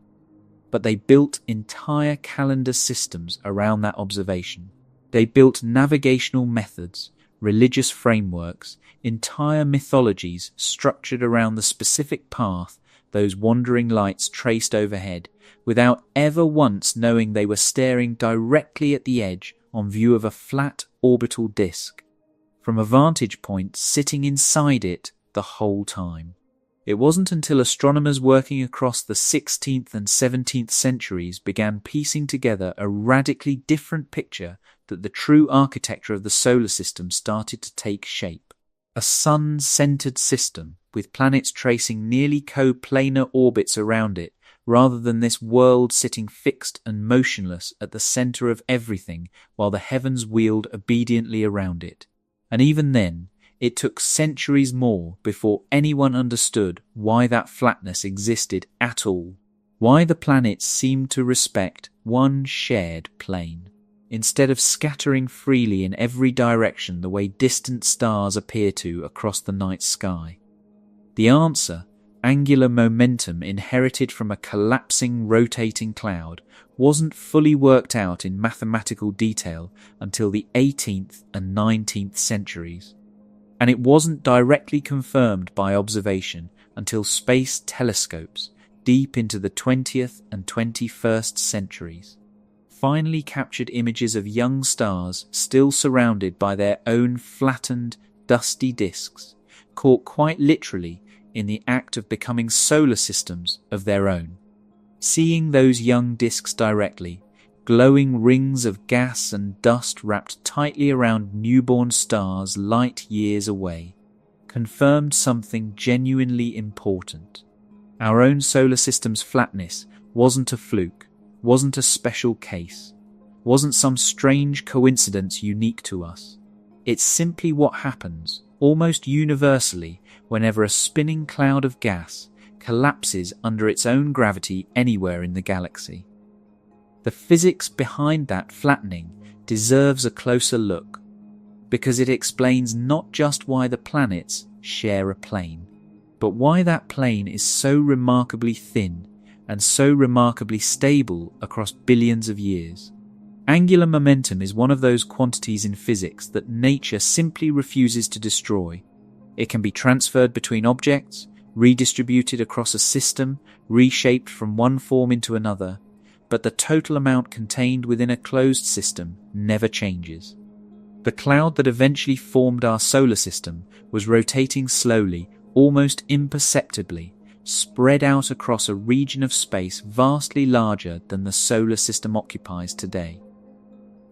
But they built entire calendar systems around that observation. They built navigational methods, religious frameworks, entire mythologies structured around the specific path those wandering lights traced overhead, without ever once knowing they were staring directly at the edge on view of a flat orbital disk. From a vantage point sitting inside it, the whole time. It wasn't until astronomers working across the 16th and 17th centuries began piecing together a radically different picture that the true architecture of the solar system started to take shape. A sun-centered system, with planets tracing nearly co-planar orbits around it, rather than this world sitting fixed and motionless at the center of everything while the heavens wheeled obediently around it. And even then, it took centuries more before anyone understood why that flatness existed at all, why the planets seemed to respect one shared plane, instead of scattering freely in every direction the way distant stars appear to across the night sky. The answer, angular momentum inherited from a collapsing, rotating cloud, wasn't fully worked out in mathematical detail until the 18th and 19th centuries. And it wasn't directly confirmed by observation until space telescopes, deep into the 20th and 21st centuries, finally captured images of young stars still surrounded by their own flattened, dusty disks, caught quite literally in the act of becoming solar systems of their own. Seeing those young disks directly, glowing rings of gas and dust wrapped tightly around newborn stars light years away, confirmed something genuinely important. Our own solar system's flatness wasn't a fluke, wasn't a special case, wasn't some strange coincidence unique to us. It's simply what happens, almost universally, whenever a spinning cloud of gas collapses under its own gravity anywhere in the galaxy. The physics behind that flattening deserves a closer look, because it explains not just why the planets share a plane, but why that plane is so remarkably thin and so remarkably stable across billions of years. Angular momentum is one of those quantities in physics that nature simply refuses to destroy. It can be transferred between objects, redistributed across a system, reshaped from one form into another, but the total amount contained within a closed system never changes. The cloud that eventually formed our solar system was rotating slowly, almost imperceptibly, spread out across a region of space vastly larger than the solar system occupies today.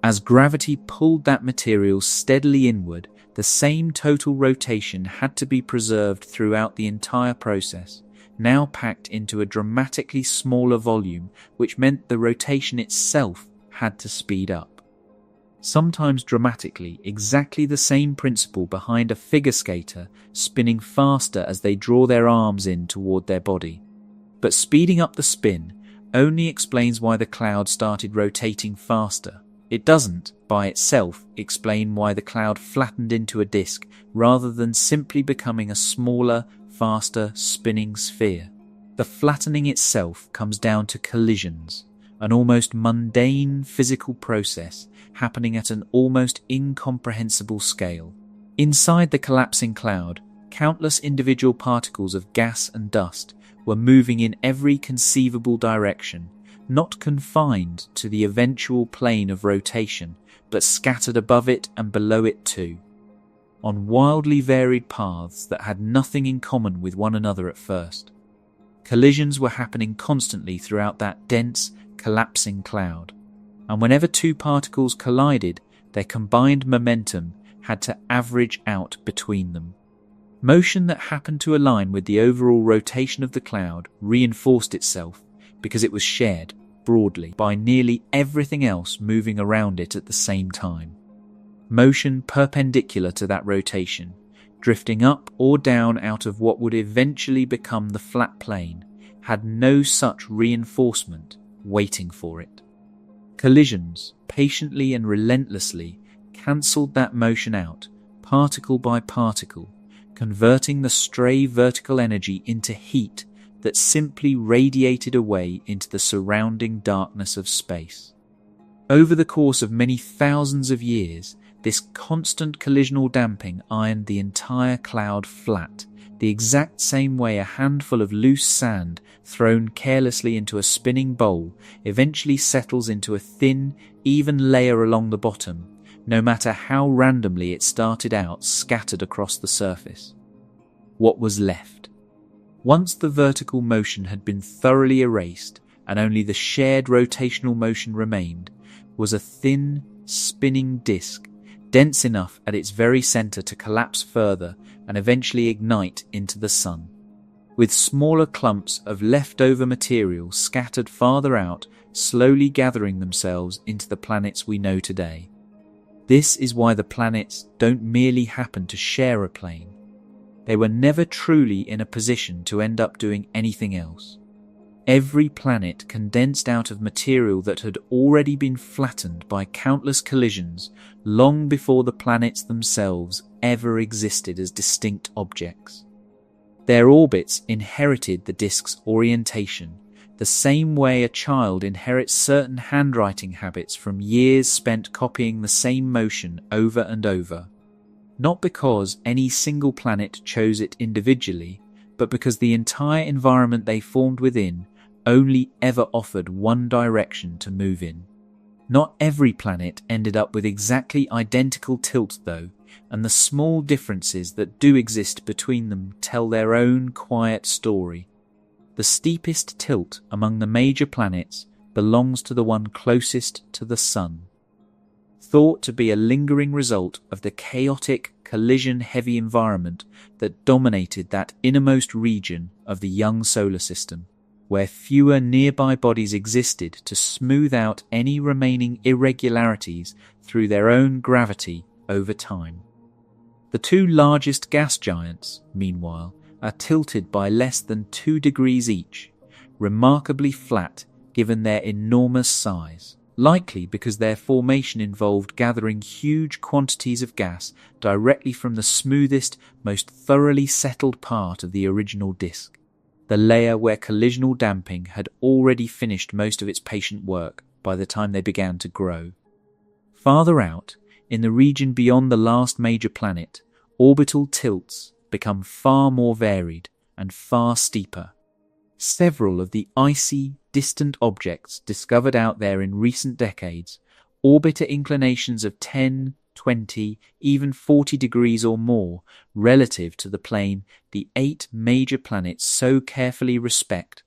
As gravity pulled that material steadily inward, the same total rotation had to be preserved throughout the entire process, now packed into a dramatically smaller volume, which meant the rotation itself had to speed up. Sometimes dramatically, exactly the same principle behind a figure skater spinning faster as they draw their arms in toward their body. But speeding up the spin only explains why the cloud started rotating faster. It doesn't, by itself, explain why the cloud flattened into a disk rather than simply becoming a smaller, faster, spinning sphere. The flattening itself comes down to collisions, an almost mundane physical process happening at an almost incomprehensible scale. Inside the collapsing cloud, countless individual particles of gas and dust were moving in every conceivable direction, not confined to the eventual plane of rotation, but scattered above it and below it too, on wildly varied paths that had nothing in common with one another at first. Collisions were happening constantly throughout that dense, collapsing cloud, and whenever two particles collided, their combined momentum had to average out between them. Motion that happened to align with the overall rotation of the cloud reinforced itself, because it was shared, broadly, by nearly everything else moving around it at the same time. Motion perpendicular to that rotation, drifting up or down out of what would eventually become the flat plane, had no such reinforcement waiting for it. Collisions, patiently and relentlessly, cancelled that motion out, particle by particle, converting the stray vertical energy into heat that simply radiated away into the surrounding darkness of space. Over the course of many thousands of years, this constant collisional damping ironed the entire cloud flat, the exact same way a handful of loose sand thrown carelessly into a spinning bowl eventually settles into a thin, even layer along the bottom, no matter how randomly it started out scattered across the surface. what was left. Once the vertical motion had been thoroughly erased and only the shared rotational motion remained, was a thin, spinning disk, dense enough at its very center to collapse further and eventually ignite into the sun, with smaller clumps of leftover material scattered farther out, slowly gathering themselves into the planets we know today. This is why the planets don't merely happen to share a plane. They were never truly in a position to end up doing anything else. Every planet condensed out of material that had already been flattened by countless collisions long before the planets themselves ever existed as distinct objects. Their orbits inherited the disk's orientation, the same way a child inherits certain handwriting habits from years spent copying the same motion over and over. Not because any single planet chose it individually, but because the entire environment they formed within only ever offered one direction to move in. Not every planet ended up with exactly identical tilt though, and the small differences that do exist between them tell their own quiet story. The steepest tilt among the major planets belongs to the one closest to the Sun, thought to be a lingering result of the chaotic, collision-heavy environment that dominated that innermost region of the young solar system, where fewer nearby bodies existed to smooth out any remaining irregularities through their own gravity over time. The two largest gas giants, meanwhile, are tilted by less than 2 degrees each, remarkably flat given their enormous size, likely because their formation involved gathering huge quantities of gas directly from the smoothest, most thoroughly settled part of the original disk, the layer where collisional damping had already finished most of its patient work by the time they began to grow. Farther out, in the region beyond the last major planet, orbital tilts become far more varied and far steeper. Several of the icy, distant objects discovered out there in recent decades orbit at inclinations of 10, 20, even 40 degrees or more relative to the plane the 8 major planets so carefully respect,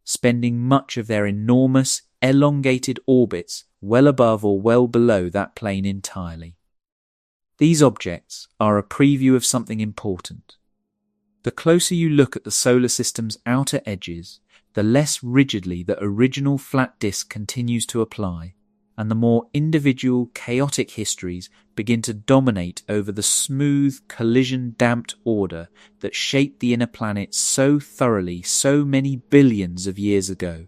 spending much of their enormous, elongated orbits well above or well below that plane entirely. These objects are a preview of something important. The closer you look at the solar system's outer edges, the less rigidly the original flat disk continues to apply, and the more individual, chaotic histories begin to dominate over the smooth, collision-damped order that shaped the inner planet so thoroughly so many billions of years ago.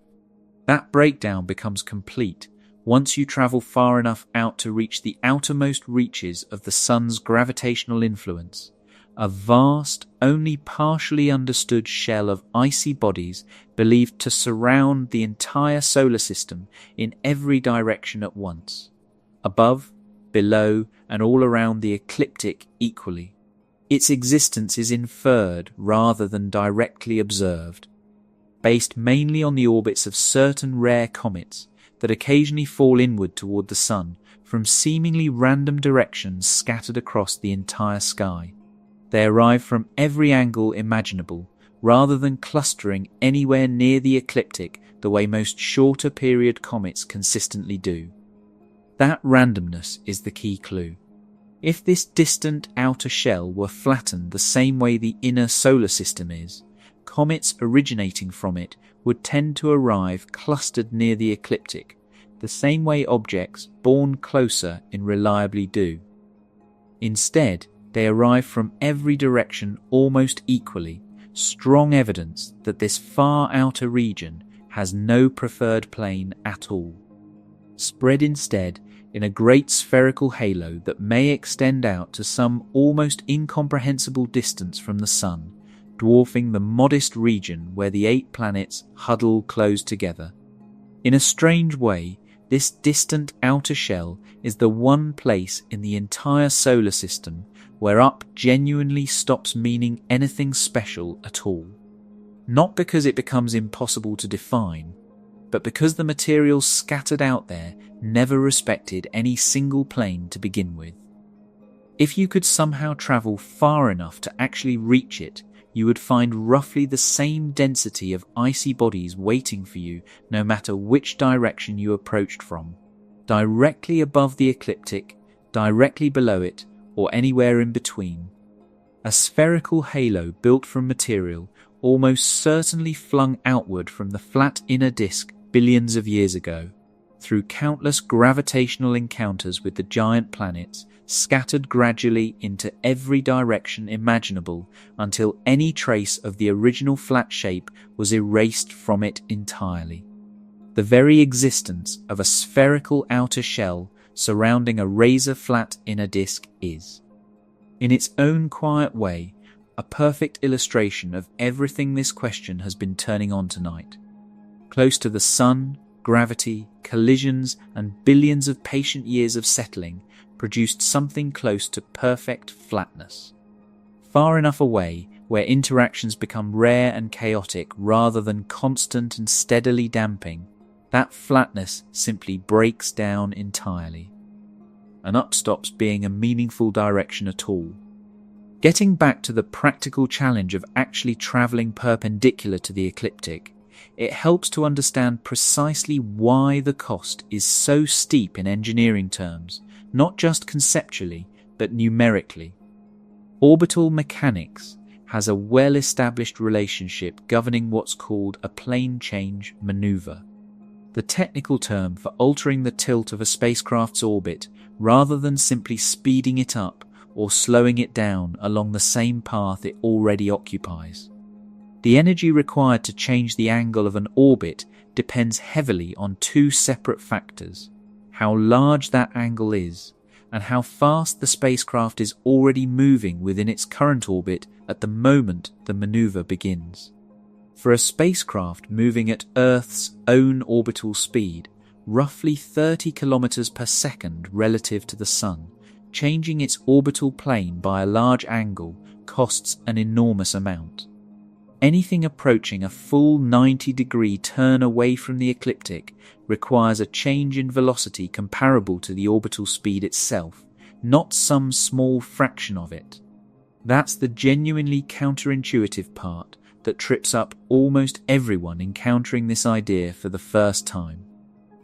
That breakdown becomes complete once you travel far enough out to reach the outermost reaches of the Sun's gravitational influence, a vast, only partially understood shell of icy bodies believed to surround the entire solar system in every direction at once, above, below, and all around the ecliptic equally. Its existence is inferred rather than directly observed, based mainly on the orbits of certain rare comets that occasionally fall inward toward the Sun from seemingly random directions scattered across the entire sky. They arrive from every angle imaginable, rather than clustering anywhere near the ecliptic the way most shorter period comets consistently do. That randomness is the key clue. If this distant outer shell were flattened the same way the inner solar system is, comets originating from it would tend to arrive clustered near the ecliptic, the same way objects born closer invariably do. Instead, they arrive from every direction almost equally, strong evidence that this far outer region has no preferred plane at all, spread instead in a great spherical halo that may extend out to some almost incomprehensible distance from the Sun, dwarfing the modest region where the 8 planets huddle close together. In a strange way, this distant outer shell is the one place in the entire solar system where up genuinely stops meaning anything special at all. Not because it becomes impossible to define, but because the materials scattered out there never respected any single plane to begin with. If you could somehow travel far enough to actually reach it, you would find roughly the same density of icy bodies waiting for you no matter which direction you approached from. Directly above the ecliptic, directly below it, or anywhere in between. A spherical halo built from material almost certainly flung outward from the flat inner disk billions of years ago, through countless gravitational encounters with the giant planets, scattered gradually into every direction imaginable until any trace of the original flat shape was erased from it entirely. The very existence of a spherical outer shell surrounding a razor-flat inner disk is, in its own quiet way, a perfect illustration of everything this question has been turning on tonight. Close to the sun, gravity, collisions, and billions of patient years of settling produced something close to perfect flatness. Far enough away where interactions become rare and chaotic rather than constant and steadily damping, that flatness simply breaks down entirely. And up stops being a meaningful direction at all. Getting back to the practical challenge of actually travelling perpendicular to the ecliptic, it helps to understand precisely why the cost is so steep in engineering terms, not just conceptually, but numerically. Orbital mechanics has a well-established relationship governing what's called a plane change maneuver, the technical term for altering the tilt of a spacecraft's orbit rather than simply speeding it up or slowing it down along the same path it already occupies. The energy required to change the angle of an orbit depends heavily on two separate factors: how large that angle is, and how fast the spacecraft is already moving within its current orbit at the moment the maneuver begins. For a spacecraft moving at Earth's own orbital speed, roughly 30 kilometers per second relative to the Sun, changing its orbital plane by a large angle costs an enormous amount. Anything approaching a full 90-degree turn away from the ecliptic requires a change in velocity comparable to the orbital speed itself, not some small fraction of it. That's the genuinely counterintuitive part that trips up almost everyone encountering this idea for the first time.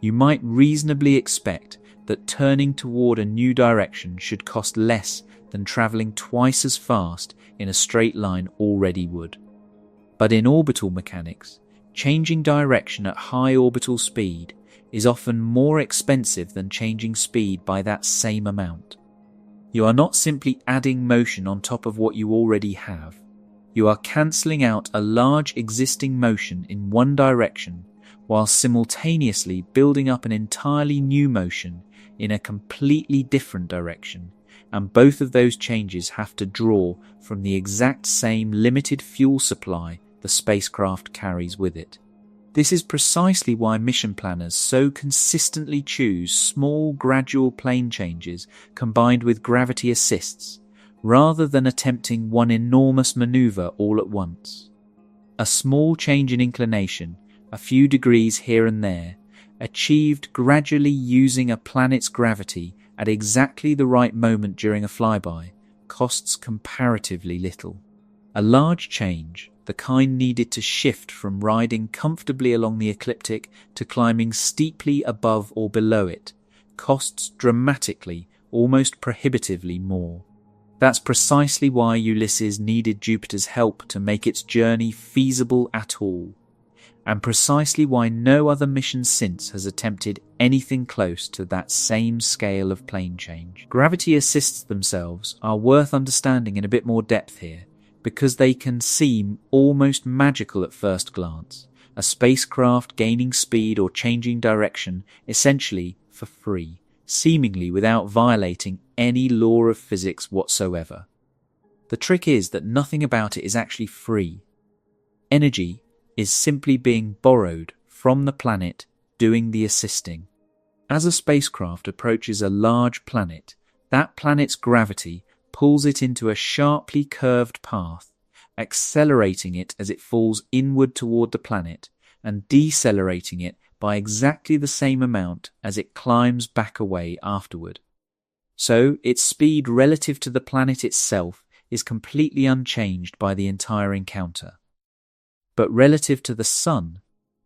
You might reasonably expect that turning toward a new direction should cost less than travelling twice as fast in a straight line already would. But in orbital mechanics, changing direction at high orbital speed is often more expensive than changing speed by that same amount. You are not simply adding motion on top of what you already have. You are cancelling out a large existing motion in one direction while simultaneously building up an entirely new motion in a completely different direction, and both of those changes have to draw from the exact same limited fuel supply the spacecraft carries with it. This is precisely why mission planners so consistently choose small gradual plane changes combined with gravity assists, rather than attempting one enormous maneuver all at once. A small change in inclination, a few degrees here and there, achieved gradually using a planet's gravity at exactly the right moment during a flyby, costs comparatively little. A large change, the kind needed to shift from riding comfortably along the ecliptic to climbing steeply above or below it, costs dramatically, almost prohibitively more. That's precisely why Ulysses needed Jupiter's help to make its journey feasible at all, and precisely why no other mission since has attempted anything close to that same scale of plane change. Gravity assists themselves are worth understanding in a bit more depth here, because they can seem almost magical at first glance, a spacecraft gaining speed or changing direction essentially for free, seemingly without violating any law of physics whatsoever. The trick is that nothing about it is actually free. Energy is simply being borrowed from the planet doing the assisting. As a spacecraft approaches a large planet, that planet's gravity pulls it into a sharply curved path, accelerating it as it falls inward toward the planet and decelerating it by exactly the same amount as it climbs back away afterward. So its speed relative to the planet itself is completely unchanged by the entire encounter. But relative to the Sun,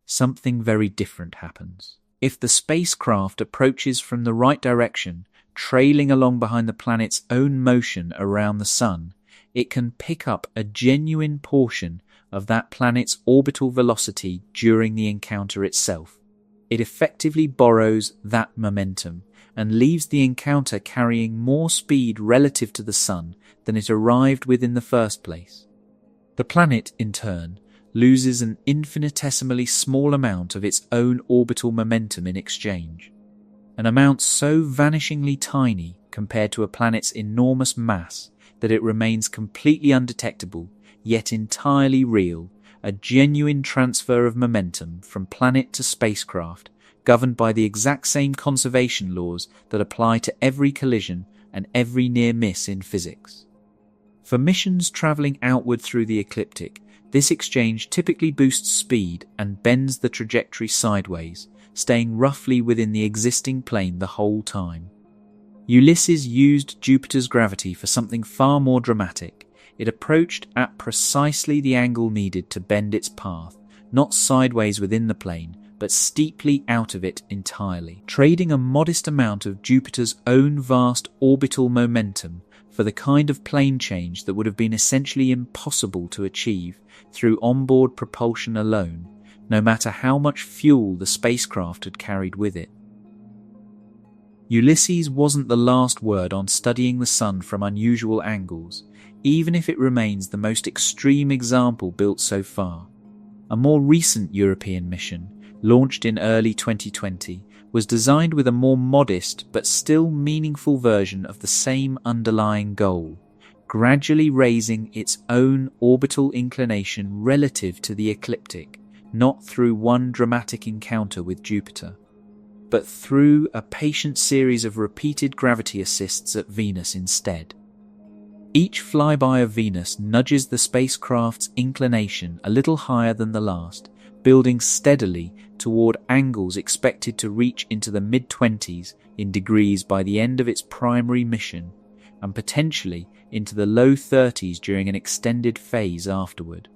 something very different happens. If the spacecraft approaches from the right direction, trailing along behind the planet's own motion around the Sun, it can pick up a genuine portion of that planet's orbital velocity during the encounter itself. It effectively borrows that momentum and leaves the encounter carrying more speed relative to the Sun than it arrived with in the first place. The planet, in turn, loses an infinitesimally small amount of its own orbital momentum in exchange, an amount so vanishingly tiny compared to a planet's enormous mass that it remains completely undetectable, yet entirely real, a genuine transfer of momentum from planet to spacecraft, governed by the exact same conservation laws that apply to every collision and every near miss in physics. For missions traveling outward through the ecliptic, this exchange typically boosts speed and bends the trajectory sideways, staying roughly within the existing plane the whole time. Ulysses used Jupiter's gravity for something far more dramatic. It approached at precisely the angle needed to bend its path, not sideways within the plane, but steeply out of it entirely, trading a modest amount of Jupiter's own vast orbital momentum for the kind of plane change that would have been essentially impossible to achieve through onboard propulsion alone, no matter how much fuel the spacecraft had carried with it. Ulysses wasn't the last word on studying the Sun from unusual angles, even if it remains the most extreme example built so far. A more recent European mission, launched in early 2020, was designed with a more modest but still meaningful version of the same underlying goal, gradually raising its own orbital inclination relative to the ecliptic, not through one dramatic encounter with Jupiter, but through a patient series of repeated gravity assists at Venus instead. Each flyby of Venus nudges the spacecraft's inclination a little higher than the last, building steadily toward angles expected to reach into the mid-20s in degrees by the end of its primary mission, and potentially into the low 30s during an extended phase afterward.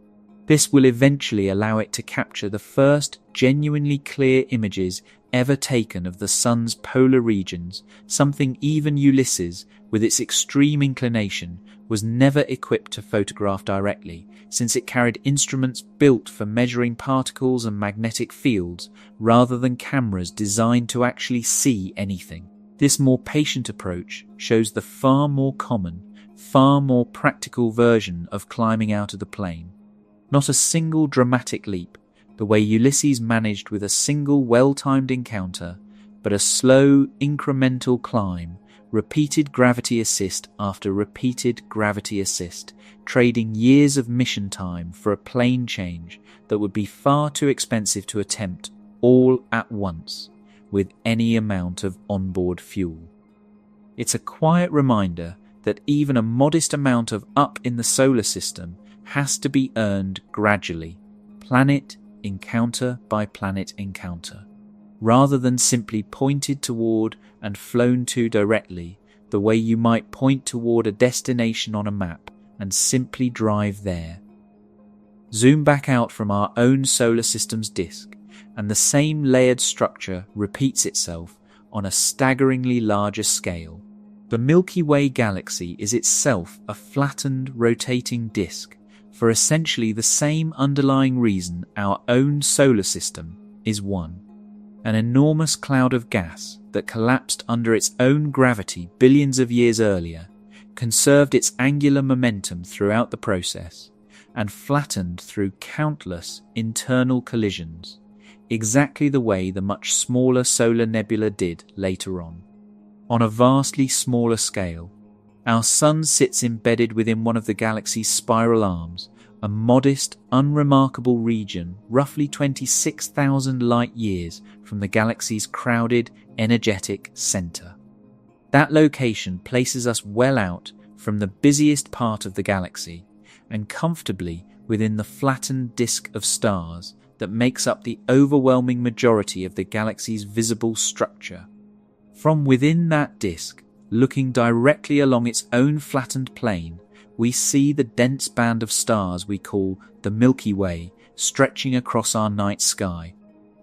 This will eventually allow it to capture the first genuinely clear images ever taken of the Sun's polar regions, something even Ulysses, with its extreme inclination, was never equipped to photograph directly, since it carried instruments built for measuring particles and magnetic fields rather than cameras designed to actually see anything. This more patient approach shows the far more common, far more practical version of climbing out of the plane. Not a single dramatic leap, the way Ulysses managed with a single well-timed encounter, but a slow, incremental climb, repeated gravity assist after repeated gravity assist, trading years of mission time for a plane change that would be far too expensive to attempt all at once with any amount of onboard fuel. It's a quiet reminder that even a modest amount of up in the solar system has to be earned gradually, planet encounter by planet encounter, rather than simply pointed toward and flown to directly, the way you might point toward a destination on a map and simply drive there. Zoom back out from our own solar system's disk, and the same layered structure repeats itself on a staggeringly larger scale. The Milky Way galaxy is itself a flattened, rotating disk, for essentially the same underlying reason our own solar system is one. An enormous cloud of gas that collapsed under its own gravity billions of years earlier, conserved its angular momentum throughout the process, and flattened through countless internal collisions, exactly the way the much smaller solar nebula did later on. On a vastly smaller scale, our Sun sits embedded within one of the galaxy's spiral arms, a modest, unremarkable region roughly 26,000 light-years from the galaxy's crowded, energetic center. That location places us well out from the busiest part of the galaxy and comfortably within the flattened disk of stars that makes up the overwhelming majority of the galaxy's visible structure. From within that disk, looking directly along its own flattened plane, we see the dense band of stars we call the Milky Way stretching across our night sky,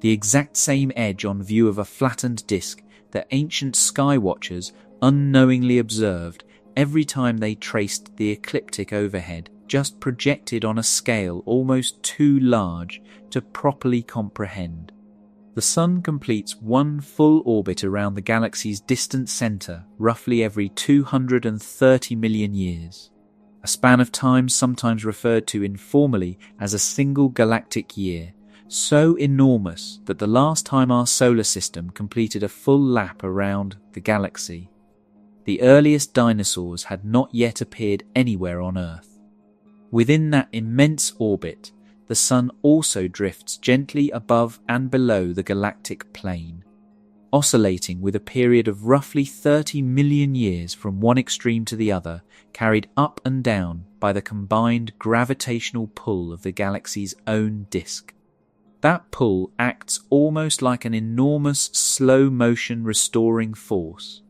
the exact same edge on view of a flattened disk that ancient sky watchers unknowingly observed every time they traced the ecliptic overhead, just projected on a scale almost too large to properly comprehend. The Sun completes one full orbit around the galaxy's distant centre roughly every 230 million years, a span of time sometimes referred to informally as a single galactic year, so enormous that the last time our solar system completed a full lap around the galaxy, the earliest dinosaurs had not yet appeared anywhere on Earth. Within that immense orbit, the Sun also drifts gently above and below the galactic plane, oscillating with a period of roughly 30 million years from one extreme to the other, carried up and down by the combined gravitational pull of the galaxy's own disk. That pull acts almost like an enormous slow-motion restoring force,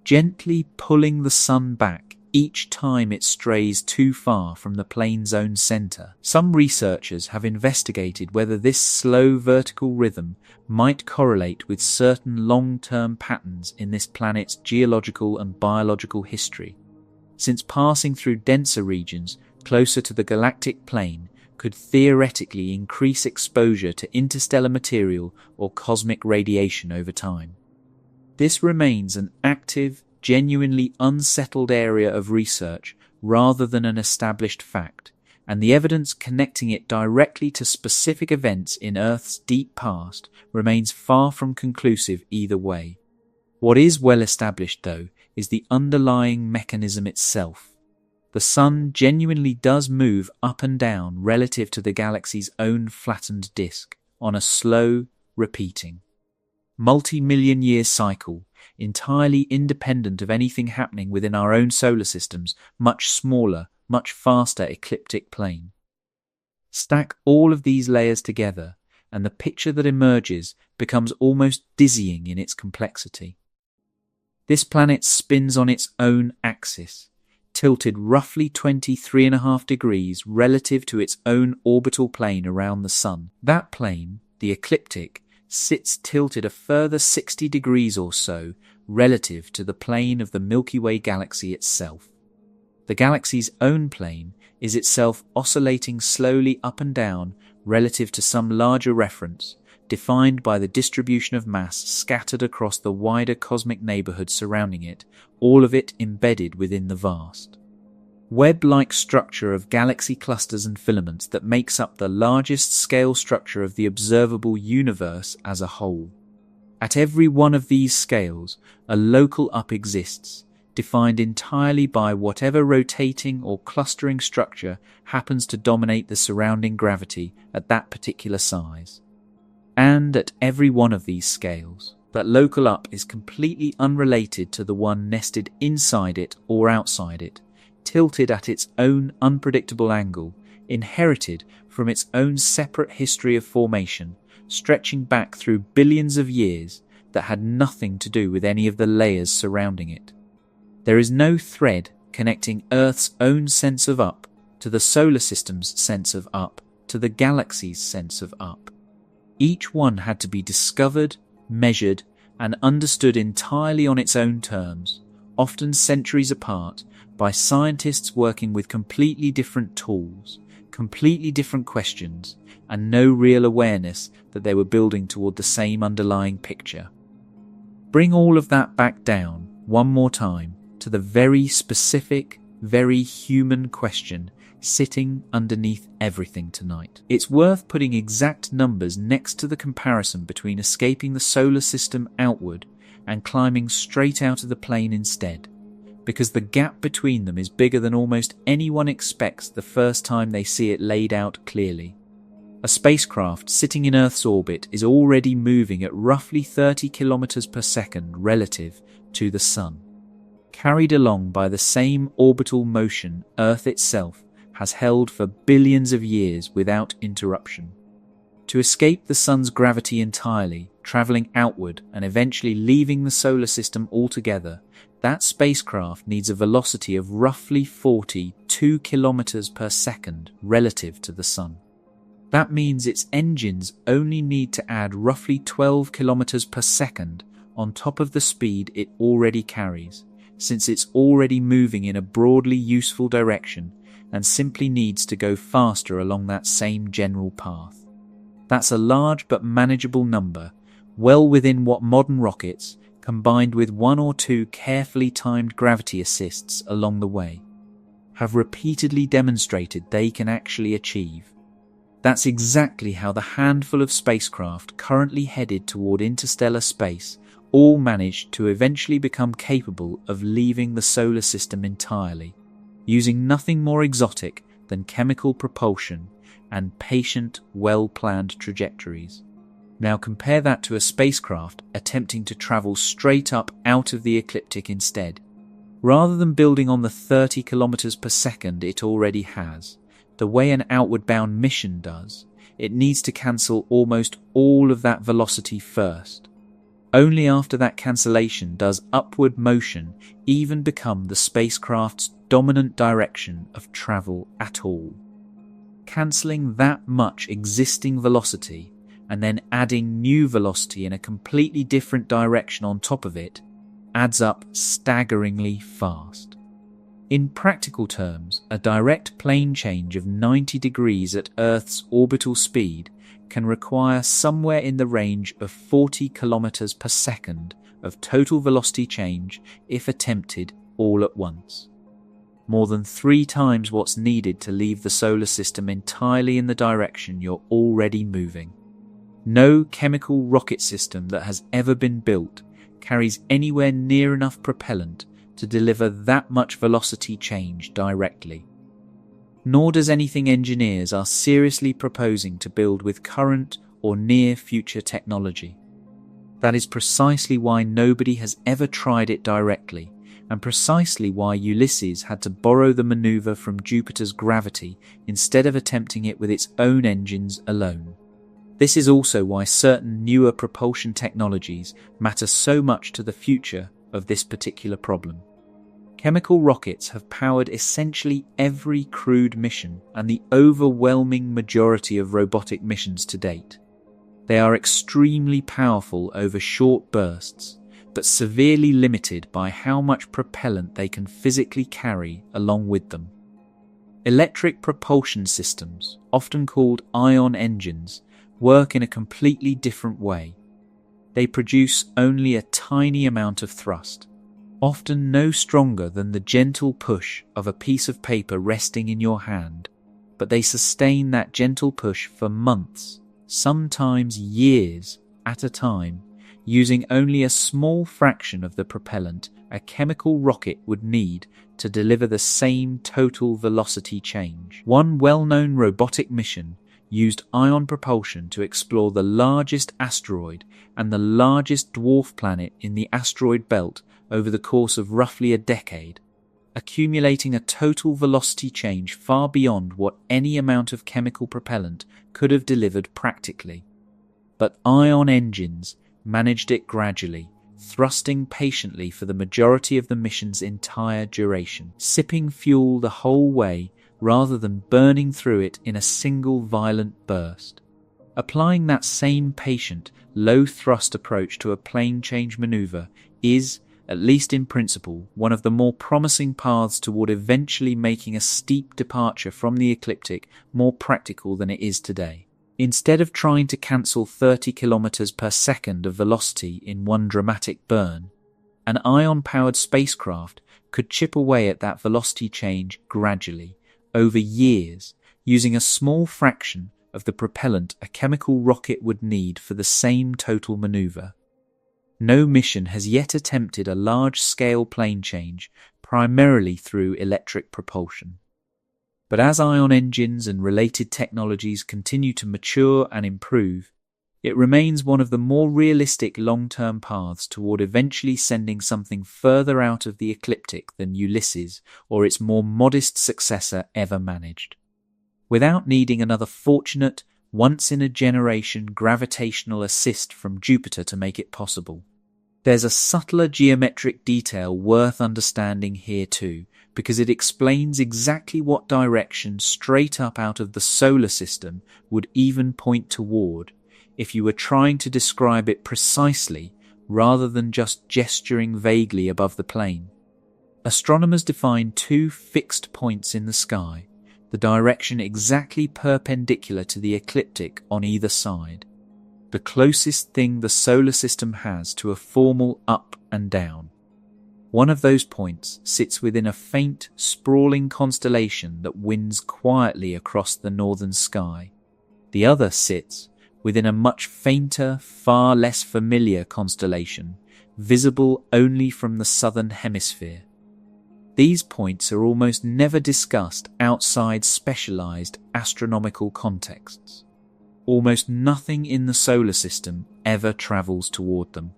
gently pulling the Sun back each time it strays too far from the plane's own center. Some researchers have investigated whether this slow vertical rhythm might correlate with certain long-term patterns in this planet's geological and biological history, since passing through denser regions closer to the galactic plane could theoretically increase exposure to interstellar material or cosmic radiation over time. This remains an active, genuinely unsettled area of research rather than an established fact, and the evidence connecting it directly to specific events in Earth's deep past remains far from conclusive either way. What is well established, though, is the underlying mechanism itself. The Sun genuinely does move up and down relative to the galaxy's own flattened disk on a slow, repeating, multi-million-year cycle, entirely independent of anything happening within our own solar system's much smaller, much faster ecliptic plane. Stack all of these layers together, and the picture that emerges becomes almost dizzying in its complexity. This planet spins on its own axis, tilted roughly 23.5 degrees relative to its own orbital plane around the Sun. That plane, the ecliptic, sits tilted a further 60 degrees or so relative to the plane of the Milky Way galaxy itself. The galaxy's own plane is itself oscillating slowly up and down relative to some larger reference, defined by the distribution of mass scattered across the wider cosmic neighborhood surrounding it, all of it embedded within the vast web-like structure of galaxy clusters and filaments that makes up the largest scale structure of the observable universe as a whole. At every one of these scales, a local up exists, defined entirely by whatever rotating or clustering structure happens to dominate the surrounding gravity at that particular size. And at every one of these scales, that local up is completely unrelated to the one nested inside it or outside it, tilted at its own unpredictable angle, inherited from its own separate history of formation, stretching back through billions of years that had nothing to do with any of the layers surrounding it. There is no thread connecting Earth's own sense of up to the solar system's sense of up to the galaxy's sense of up. Each one had to be discovered, measured, and understood entirely on its own terms, often centuries apart, by scientists working with completely different tools, completely different questions, and no real awareness that they were building toward the same underlying picture. Bring all of that back down, one more time, to the very specific, very human question sitting underneath everything tonight. It's worth putting exact numbers next to the comparison between escaping the solar system outward and climbing straight out of the plane instead, because the gap between them is bigger than almost anyone expects the first time they see it laid out clearly. A spacecraft sitting in Earth's orbit is already moving at roughly 30 kilometers per second relative to the Sun, carried along by the same orbital motion Earth itself has held for billions of years without interruption. To escape the Sun's gravity entirely traveling outward and eventually leaving the solar system altogether, that spacecraft needs a velocity of roughly 42 kilometers per second relative to the Sun. That means its engines only need to add roughly 12 kilometers per second on top of the speed it already carries, since it's already moving in a broadly useful direction and simply needs to go faster along that same general path. That's a large but manageable number, well within what modern rockets, combined with one or two carefully timed gravity assists along the way, have repeatedly demonstrated they can actually achieve. That's exactly how the handful of spacecraft currently headed toward interstellar space all managed to eventually become capable of leaving the solar system entirely, using nothing more exotic than chemical propulsion and patient, well-planned trajectories. Now compare that to a spacecraft attempting to travel straight up out of the ecliptic instead. Rather than building on the 30 kilometers per second it already has, the way an outward-bound mission does, it needs to cancel almost all of that velocity first. Only after that cancellation does upward motion even become the spacecraft's dominant direction of travel at all. Cancelling that much existing velocity and then adding new velocity in a completely different direction on top of it adds up staggeringly fast. In practical terms, a direct plane change of 90 degrees at Earth's orbital speed can require somewhere in the range of 40 kilometers per second of total velocity change if attempted all at once. More than 3 times what's needed to leave the solar system entirely in the direction you're already moving. No chemical rocket system that has ever been built carries anywhere near enough propellant to deliver that much velocity change directly. Nor does anything engineers are seriously proposing to build with current or near future technology. That is precisely why nobody has ever tried it directly, and precisely why Ulysses had to borrow the maneuver from Jupiter's gravity instead of attempting it with its own engines alone. This is also why certain newer propulsion technologies matter so much to the future of this particular problem. Chemical rockets have powered essentially every crewed mission and the overwhelming majority of robotic missions to date. They are extremely powerful over short bursts, but severely limited by how much propellant they can physically carry along with them. Electric propulsion systems, often called ion engines, work in a completely different way. They produce only a tiny amount of thrust, often no stronger than the gentle push of a piece of paper resting in your hand, but they sustain that gentle push for months, sometimes years at a time, using only a small fraction of the propellant a chemical rocket would need to deliver the same total velocity change. One well-known robotic mission used ion propulsion to explore the largest asteroid and the largest dwarf planet in the asteroid belt over the course of roughly a decade, accumulating a total velocity change far beyond what any amount of chemical propellant could have delivered practically. But ion engines managed it gradually, thrusting patiently for the majority of the mission's entire duration, sipping fuel the whole way rather than burning through it in a single violent burst. Applying that same patient, low-thrust approach to a plane change maneuver is, at least in principle, one of the more promising paths toward eventually making a steep departure from the ecliptic more practical than it is today. Instead of trying to cancel 30 kilometers per second of velocity in one dramatic burn, an ion-powered spacecraft could chip away at that velocity change gradually, over years, using a small fraction of the propellant a chemical rocket would need for the same total maneuver. No mission has yet attempted a large-scale plane change primarily through electric propulsion. But as ion engines and related technologies continue to mature and improve, it remains one of the more realistic long-term paths toward eventually sending something further out of the ecliptic than Ulysses or its more modest successor ever managed. Without needing another fortunate, once-in-a-generation gravitational assist from Jupiter to make it possible. There's a subtler geometric detail worth understanding here too, because it explains exactly what direction straight up out of the solar system would even point toward if you were trying to describe it precisely rather than just gesturing vaguely above the plane. Astronomers define two fixed points in the sky, the direction exactly perpendicular to the ecliptic on either side, the closest thing the solar system has to a formal up and down. One of those points sits within a faint, sprawling constellation that winds quietly across the northern sky. The other sits within a much fainter, far less familiar constellation, visible only from the southern hemisphere. These points are almost never discussed outside specialized astronomical contexts. Almost nothing in the solar system ever travels toward them.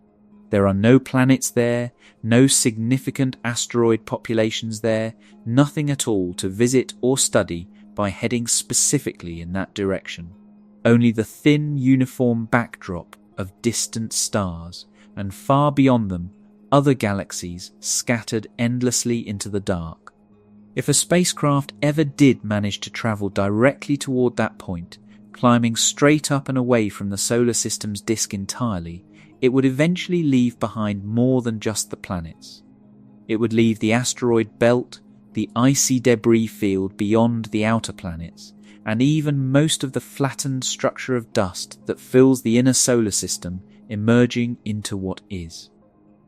There are no planets there, no significant asteroid populations there, nothing at all to visit or study by heading specifically in that direction. Only the thin, uniform backdrop of distant stars, and far beyond them, other galaxies scattered endlessly into the dark. If a spacecraft ever did manage to travel directly toward that point, climbing straight up and away from the solar system's disk entirely, it would eventually leave behind more than just the planets. It would leave the asteroid belt, the icy debris field beyond the outer planets, and even most of the flattened structure of dust that fills the inner solar system, emerging into what is.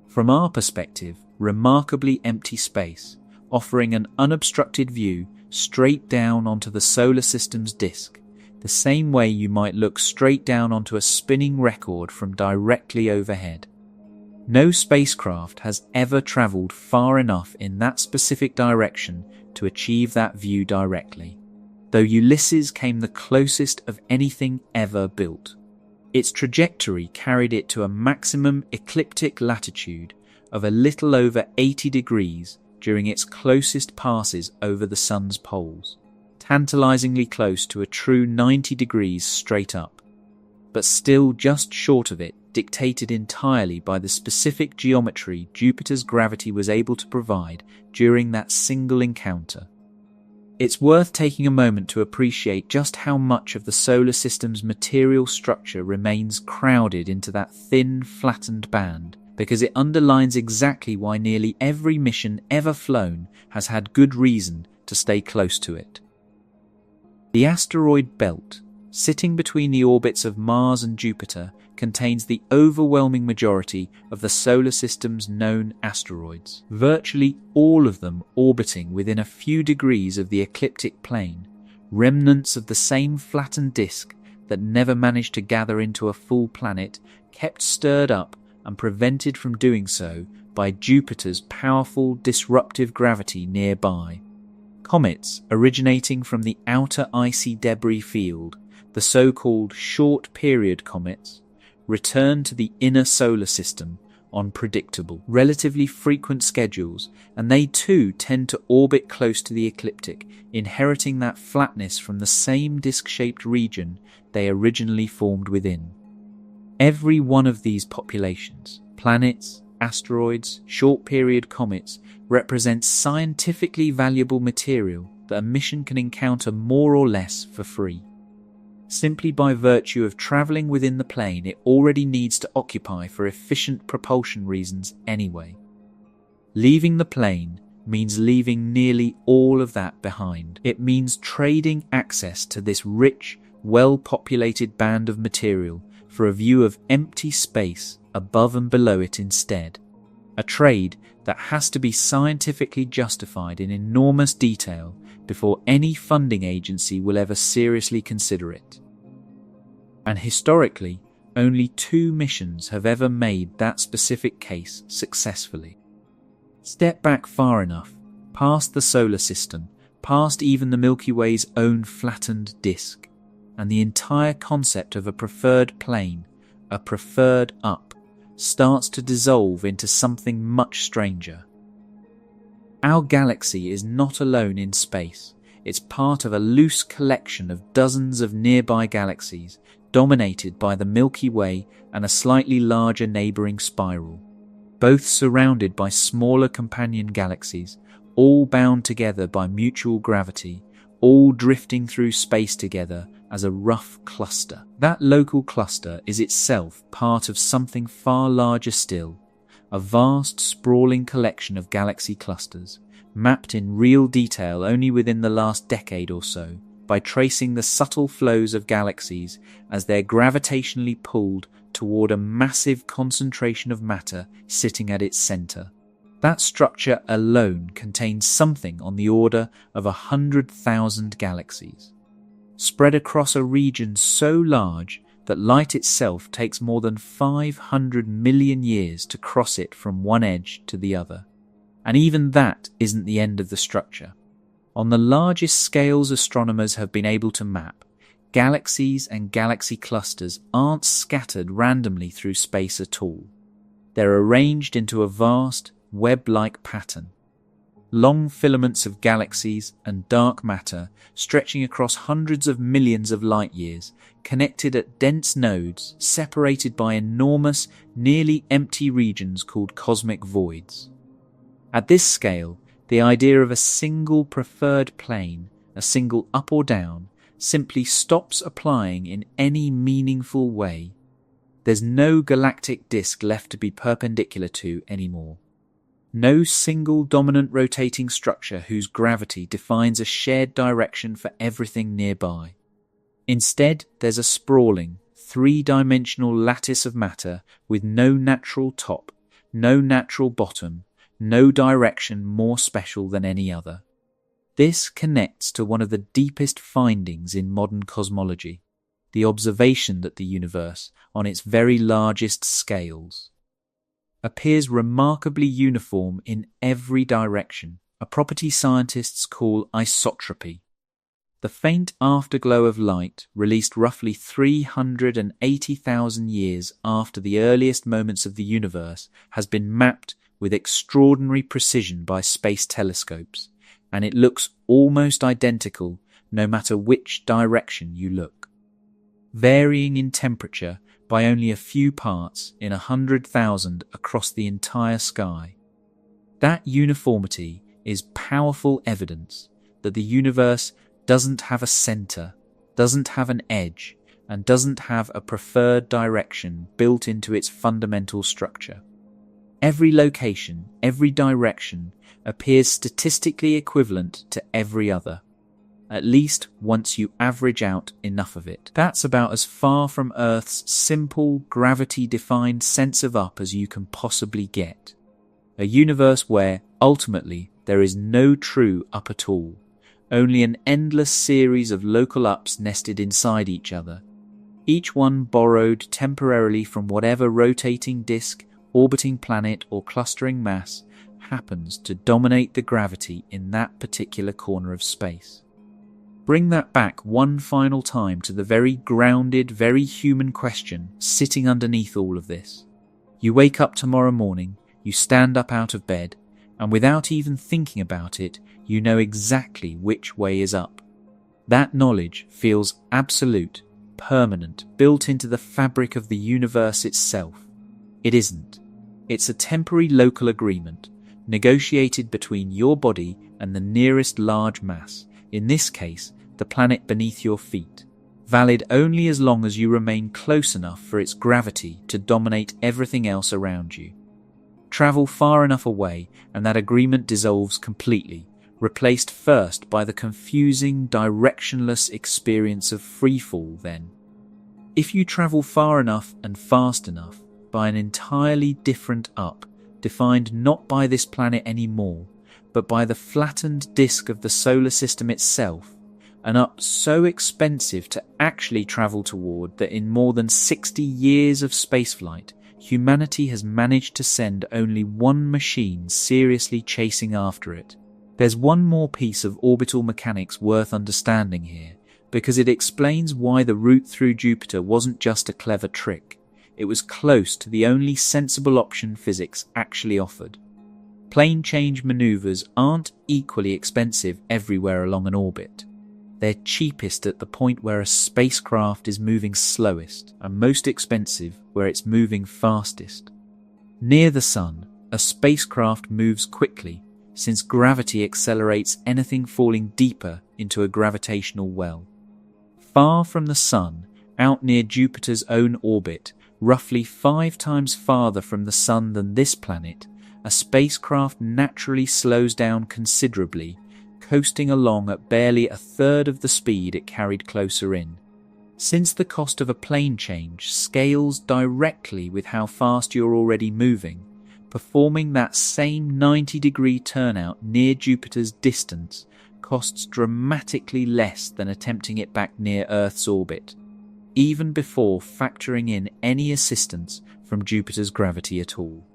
From our perspective, remarkably empty space, offering an unobstructed view straight down onto the solar system's disk, the same way you might look straight down onto a spinning record from directly overhead. No spacecraft has ever traveled far enough in that specific direction to achieve that view directly, though Ulysses came the closest of anything ever built. Its trajectory carried it to a maximum ecliptic latitude of a little over 80 degrees during its closest passes over the sun's poles, tantalizingly close to a true 90 degrees straight up, but still just short of it, dictated entirely by the specific geometry Jupiter's gravity was able to provide during that single encounter. It's worth taking a moment to appreciate just how much of the solar system's material structure remains crowded into that thin, flattened band, because it underlines exactly why nearly every mission ever flown has had good reason to stay close to it. The asteroid belt, sitting between the orbits of Mars and Jupiter, contains the overwhelming majority of the solar system's known asteroids, virtually all of them orbiting within a few degrees of the ecliptic plane, remnants of the same flattened disk that never managed to gather into a full planet, kept stirred up and prevented from doing so by Jupiter's powerful disruptive gravity nearby. Comets originating from the outer icy debris field, the so-called short-period comets, return to the inner solar system on predictable, relatively frequent schedules, and they too tend to orbit close to the ecliptic, inheriting that flatness from the same disc-shaped region they originally formed within. Every one of these populations, planets, asteroids, short-period comets, represents scientifically valuable material that a mission can encounter more or less for free. Simply by virtue of travelling within the plane it already needs to occupy for efficient propulsion reasons anyway. Leaving the plane means leaving nearly all of that behind. It means trading access to this rich, well-populated band of material for a view of empty space above and below it instead. A trade that has to be scientifically justified in enormous detail before any funding agency will ever seriously consider it. And historically, only 2 missions have ever made that specific case successfully. Step back far enough, past the solar system, past even the Milky Way's own flattened disk, and the entire concept of a preferred plane, a preferred up, starts to dissolve into something much stranger. Our galaxy is not alone in space. It's part of a loose collection of dozens of nearby galaxies, dominated by the Milky Way and a slightly larger neighboring spiral, both surrounded by smaller companion galaxies, all bound together by mutual gravity, all drifting through space together as a rough cluster. That local cluster is itself part of something far larger still, a vast, sprawling collection of galaxy clusters, mapped in real detail only within the last decade or so, by tracing the subtle flows of galaxies as they're gravitationally pulled toward a massive concentration of matter sitting at its center. That structure alone contains something on the order of 100,000 galaxies, spread across a region so large that light itself takes more than 500 million years to cross it from one edge to the other. And even that isn't the end of the structure. On the largest scales astronomers have been able to map, galaxies and galaxy clusters aren't scattered randomly through space at all. They're arranged into a vast, web-like pattern. Long filaments of galaxies and dark matter stretching across hundreds of millions of light years, connected at dense nodes separated by enormous, nearly empty regions called cosmic voids. At this scale, the idea of a single preferred plane, a single up or down, simply stops applying in any meaningful way. There's no galactic disk left to be perpendicular to anymore. No single dominant rotating structure whose gravity defines a shared direction for everything nearby. Instead, there's a sprawling, three-dimensional lattice of matter with no natural top, no natural bottom, no direction more special than any other. This connects to one of the deepest findings in modern cosmology, the observation that the universe, on its very largest scales, appears remarkably uniform in every direction, a property scientists call isotropy. The faint afterglow of light, released roughly 380,000 years after the earliest moments of the universe, has been mapped with extraordinary precision by space telescopes, and it looks almost identical no matter which direction you look. Varying in temperature by only a few parts in 100,000 across the entire sky. That uniformity is powerful evidence that the universe doesn't have a center, doesn't have an edge, and doesn't have a preferred direction built into its fundamental structure. Every location, every direction appears statistically equivalent to every other, at least once you average out enough of it. That's about as far from Earth's simple, gravity-defined sense of up as you can possibly get. A universe where, ultimately, there is no true up at all, only an endless series of local ups nested inside each other, each one borrowed temporarily from whatever rotating disk, orbiting planet or clustering mass happens to dominate the gravity in that particular corner of space. Bring that back one final time to the very grounded, very human question sitting underneath all of this. You wake up tomorrow morning, you stand up out of bed, and without even thinking about it, you know exactly which way is up. That knowledge feels absolute, permanent, built into the fabric of the universe itself. It isn't. It's a temporary local agreement, negotiated between your body and the nearest large mass, in this case, the planet beneath your feet, valid only as long as you remain close enough for its gravity to dominate everything else around you. Travel far enough away and that agreement dissolves completely, replaced first by the confusing, directionless experience of freefall then. If you travel far enough and fast enough, by an entirely different up, defined not by this planet anymore, but by the flattened disk of the solar system itself, an up so expensive to actually travel toward that in more than 60 years of spaceflight, humanity has managed to send only one machine seriously chasing after it. There's one more piece of orbital mechanics worth understanding here, because it explains why the route through Jupiter wasn't just a clever trick. It was close to the only sensible option physics actually offered. Plane change maneuvers aren't equally expensive everywhere along an orbit. They're cheapest at the point where a spacecraft is moving slowest, and most expensive where it's moving fastest. Near the Sun, a spacecraft moves quickly, since gravity accelerates anything falling deeper into a gravitational well. Far from the Sun, out near Jupiter's own orbit, roughly 5 times farther from the Sun than this planet, a spacecraft naturally slows down considerably, coasting along at barely a third of the speed it carried closer in. Since the cost of a plane change scales directly with how fast you're already moving, performing that same 90-degree turnout near Jupiter's distance costs dramatically less than attempting it back near Earth's orbit, even before factoring in any assistance from Jupiter's gravity at all.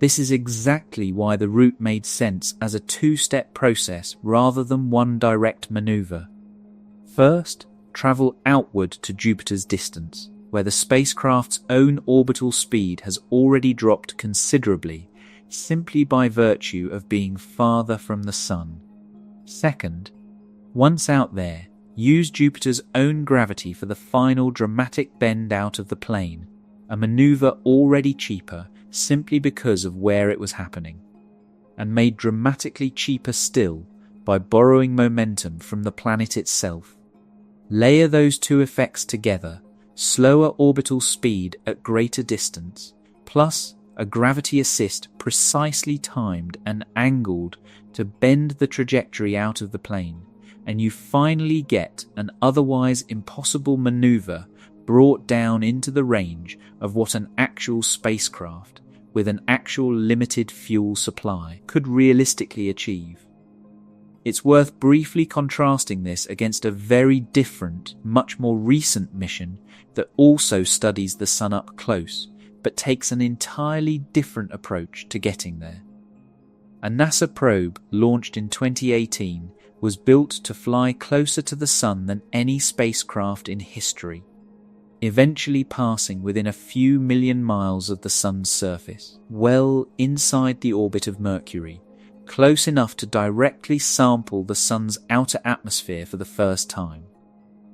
This is exactly why the route made sense as a 2-step process rather than one direct maneuver. First, travel outward to Jupiter's distance, where the spacecraft's own orbital speed has already dropped considerably, simply by virtue of being farther from the Sun. Second, once out there, use Jupiter's own gravity for the final dramatic bend out of the plane, a maneuver already cheaper simply because of where it was happening, and made dramatically cheaper still by borrowing momentum from the planet itself. Layer those two effects together, slower orbital speed at greater distance, plus a gravity assist precisely timed and angled to bend the trajectory out of the plane, and you finally get an otherwise impossible maneuver brought down into the range of what an actual spacecraft, with an actual limited fuel supply, could realistically achieve. It's worth briefly contrasting this against a very different, much more recent mission that also studies the Sun up close, but takes an entirely different approach to getting there. A NASA probe launched in 2018 was built to fly closer to the Sun than any spacecraft in history, eventually passing within a few million miles of the Sun's surface, well inside the orbit of Mercury, close enough to directly sample the Sun's outer atmosphere for the first time.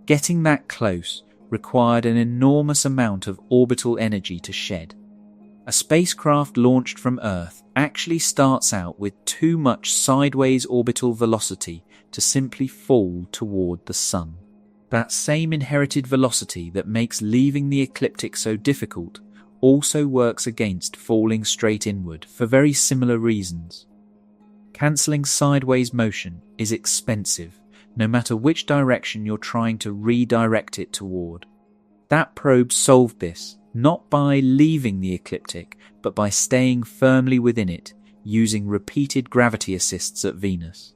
Getting that close required an enormous amount of orbital energy to shed. A spacecraft launched from Earth actually starts out with too much sideways orbital velocity to simply fall toward the Sun. That same inherited velocity that makes leaving the ecliptic so difficult also works against falling straight inward for very similar reasons. Cancelling sideways motion is expensive, no matter which direction you're trying to redirect it toward. That probe solved this, not by leaving the ecliptic, but by staying firmly within it, using repeated gravity assists at Venus.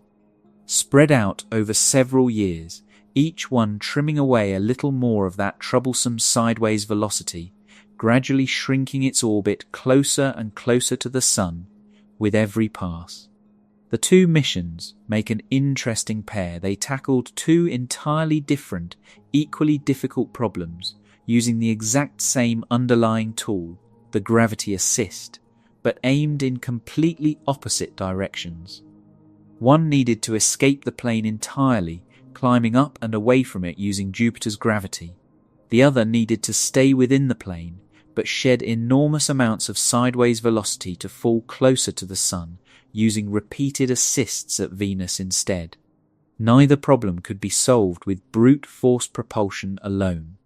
Spread out over several years, each one trimming away a little more of that troublesome sideways velocity, gradually shrinking its orbit closer and closer to the Sun with every pass. The two missions make an interesting pair. They tackled two entirely different, equally difficult problems, using the exact same underlying tool, the gravity assist, but aimed in completely opposite directions. One needed to escape the plane entirely, climbing up and away from it using Jupiter's gravity. The other needed to stay within the plane, but shed enormous amounts of sideways velocity to fall closer to the Sun, using repeated assists at Venus instead. Neither problem could be solved with brute force propulsion alone.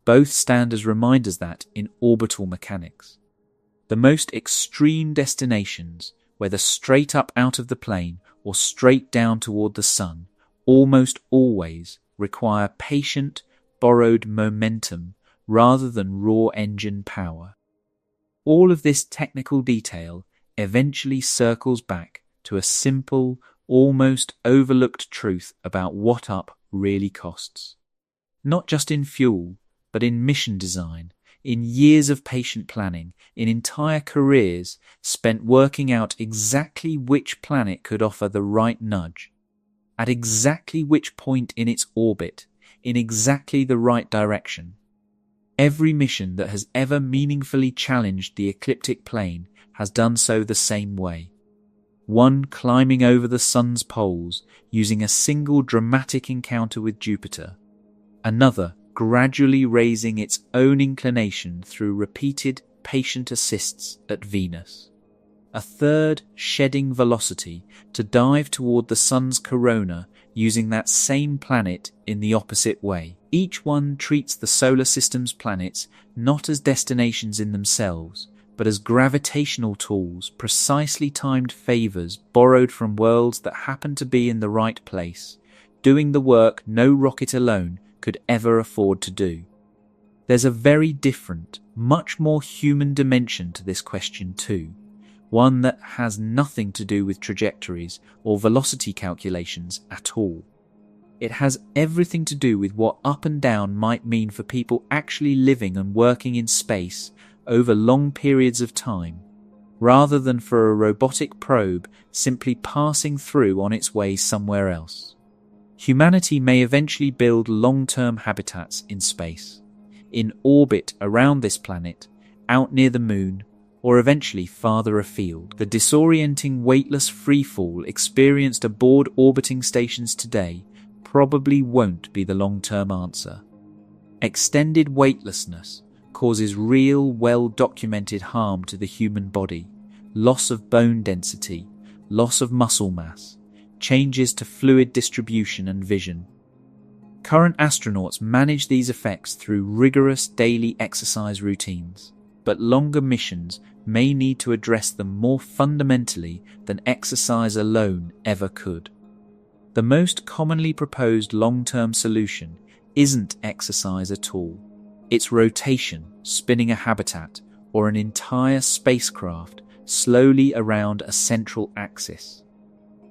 Both stand as reminders that, in orbital mechanics, the most extreme destinations, whether straight up out of the plane or straight down toward the Sun, almost always require patient, borrowed momentum rather than raw engine power. All of this technical detail eventually circles back to a simple, almost overlooked truth about what up really costs. Not just in fuel, but in mission design, in years of patient planning, in entire careers spent working out exactly which planet could offer the right nudge, at exactly which point in its orbit, in exactly the right direction. Every mission that has ever meaningfully challenged the ecliptic plane has done so the same way. one climbing over the sun's poles using a single dramatic encounter with Jupiter, another gradually raising its own inclination through repeated patient assists at Venus, a third shedding velocity to dive toward the sun's corona using that same planet in the opposite way. Each one treats the solar system's planets not as destinations in themselves, but as gravitational tools, precisely timed favors borrowed from worlds that happen to be in the right place, doing the work no rocket alone could ever afford to do. There's a very different, much more human dimension to this question too, one that has nothing to do with trajectories or velocity calculations at all. It has everything to do with what up and down might mean for people actually living and working in space over long periods of time, rather than for a robotic probe simply passing through on its way somewhere else. Humanity may eventually build long-term habitats in space, in orbit around this planet, out near the moon, or eventually farther afield. The disorienting weightless freefall experienced aboard orbiting stations today probably won't be the long-term answer. Extended weightlessness causes real, well-documented harm to the human body, loss of bone density, loss of muscle mass, changes to fluid distribution and vision. Current astronauts manage these effects through rigorous daily exercise routines, but longer missions may need to address them more fundamentally than exercise alone ever could. The most commonly proposed long-term solution isn't exercise at all. It's rotation, spinning a habitat, or an entire spacecraft slowly around a central axis.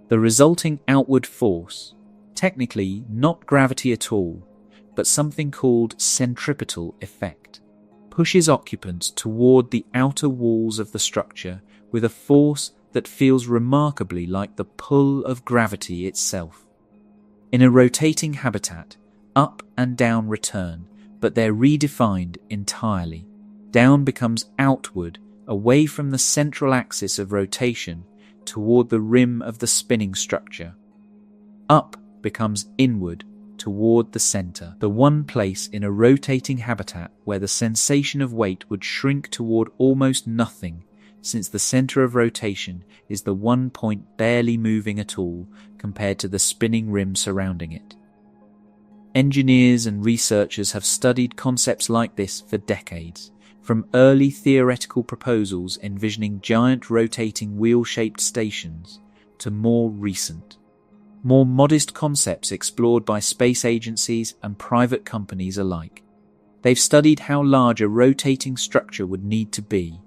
The resulting outward force, technically not gravity at all, but something called centripetal effect, pushes occupants toward the outer walls of the structure with a force that feels remarkably like the pull of gravity itself. In a rotating habitat, up and down return, but they're redefined entirely. Down becomes outward, away from the central axis of rotation, toward the rim of the spinning structure. Up becomes inward, toward the center, the one place in a rotating habitat where the sensation of weight would shrink toward almost nothing, since the center of rotation is the one point barely moving at all compared to the spinning rim surrounding it. Engineers and researchers have studied concepts like this for decades, from early theoretical proposals envisioning giant rotating wheel-shaped stations to more recent, more modest concepts explored by space agencies and private companies alike. They've studied how large a rotating structure would need to be,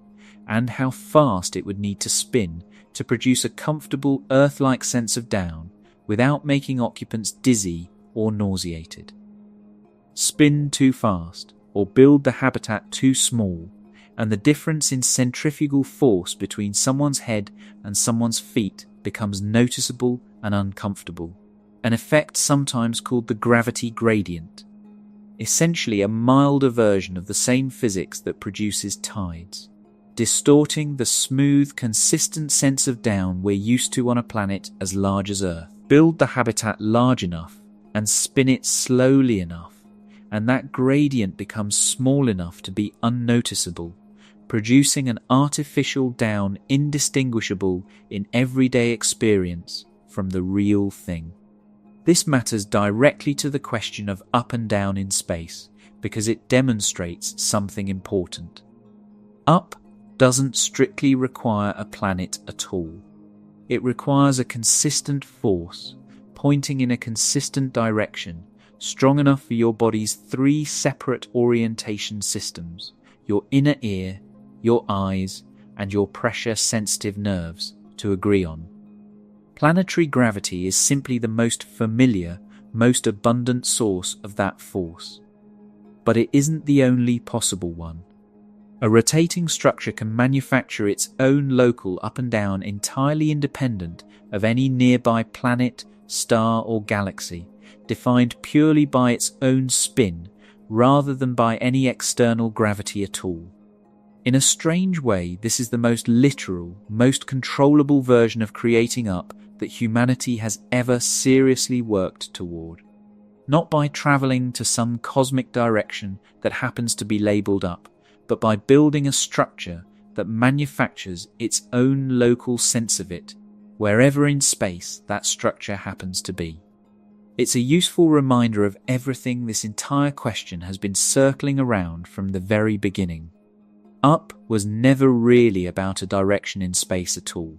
and how fast it would need to spin to produce a comfortable Earth-like sense of down without making occupants dizzy or nauseated. Spin too fast, or build the habitat too small, and the difference in centrifugal force between someone's head and someone's feet becomes noticeable and uncomfortable, an effect sometimes called the gravity gradient, essentially a milder version of the same physics that produces tides, distorting the smooth, consistent sense of down we're used to on a planet as large as Earth. Build the habitat large enough and spin it slowly enough, and that gradient becomes small enough to be unnoticeable, producing an artificial down indistinguishable in everyday experience from the real thing. This matters directly to the question of up and down in space because it demonstrates something important. Up doesn't strictly require a planet at all. It requires a consistent force, pointing in a consistent direction, strong enough for your body's three separate orientation systems, your inner ear, your eyes, and your pressure-sensitive nerves, to agree on. Planetary gravity is simply the most familiar, most abundant source of that force. But it isn't the only possible one. A rotating structure can manufacture its own local up and down entirely independent of any nearby planet, star, or galaxy, defined purely by its own spin rather than by any external gravity at all. In a strange way, this is the most literal, most controllable version of creating up that humanity has ever seriously worked toward. Not by traveling to some cosmic direction that happens to be labeled up, but by building a structure that manufactures its own local sense of it, wherever in space that structure happens to be. It's a useful reminder of everything this entire question has been circling around from the very beginning. Up was never really about a direction in space at all.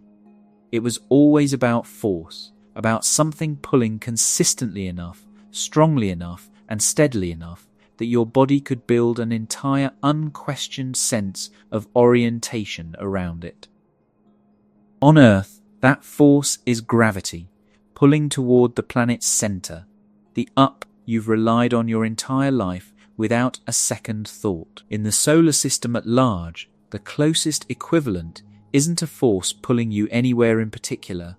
It was always about force, about something pulling consistently enough, strongly enough, and steadily enough that your body could build an entire unquestioned sense of orientation around it. On Earth, that force is gravity, pulling toward the planet's center, the up you've relied on your entire life without a second thought. In the solar system at large, the closest equivalent isn't a force pulling you anywhere in particular.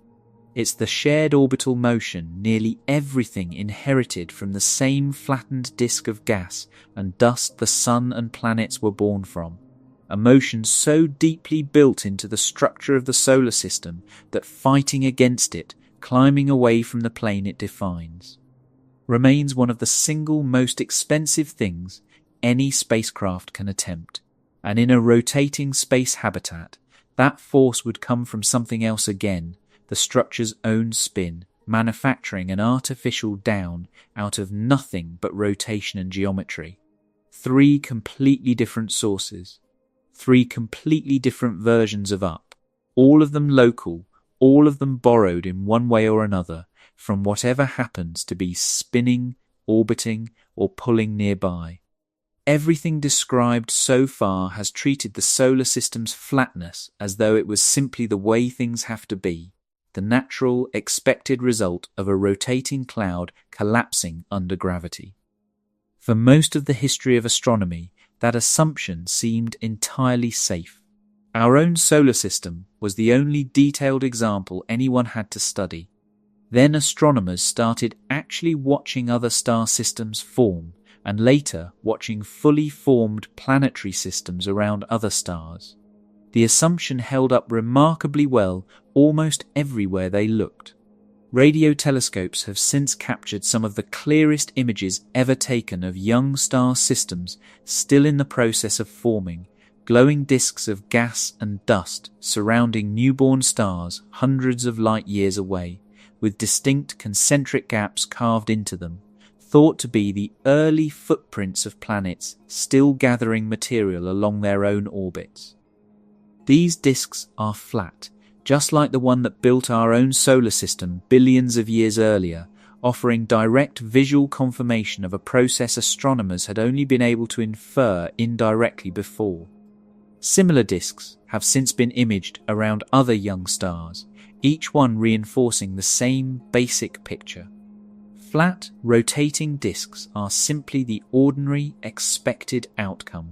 It's the shared orbital motion nearly everything inherited from the same flattened disk of gas and dust the sun and planets were born from. A motion so deeply built into the structure of the solar system that fighting against it, climbing away from the plane it defines, remains one of the single most expensive things any spacecraft can attempt. And in a rotating space habitat, that force would come from something else again, the structure's own spin, manufacturing an artificial down out of nothing but rotation and geometry. 3 completely different sources, 3 completely different versions of up, all of them local, all of them borrowed in one way or another from whatever happens to be spinning, orbiting, or pulling nearby. Everything described so far has treated the solar system's flatness as though it was simply the way things have to be, the natural, expected result of a rotating cloud collapsing under gravity. For most of the history of astronomy, that assumption seemed entirely safe. Our own solar system was the only detailed example anyone had to study. Then astronomers started actually watching other star systems form, and later watching fully formed planetary systems around other stars. The assumption held up remarkably well almost everywhere they looked. Radio telescopes have since captured some of the clearest images ever taken of young star systems still in the process of forming, glowing disks of gas and dust surrounding newborn stars hundreds of light years away, with distinct concentric gaps carved into them, thought to be the early footprints of planets still gathering material along their own orbits. These disks are flat, just like the one that built our own solar system billions of years earlier, offering direct visual confirmation of a process astronomers had only been able to infer indirectly before. Similar disks have since been imaged around other young stars, each one reinforcing the same basic picture. Flat, rotating disks are simply the ordinary, expected outcome.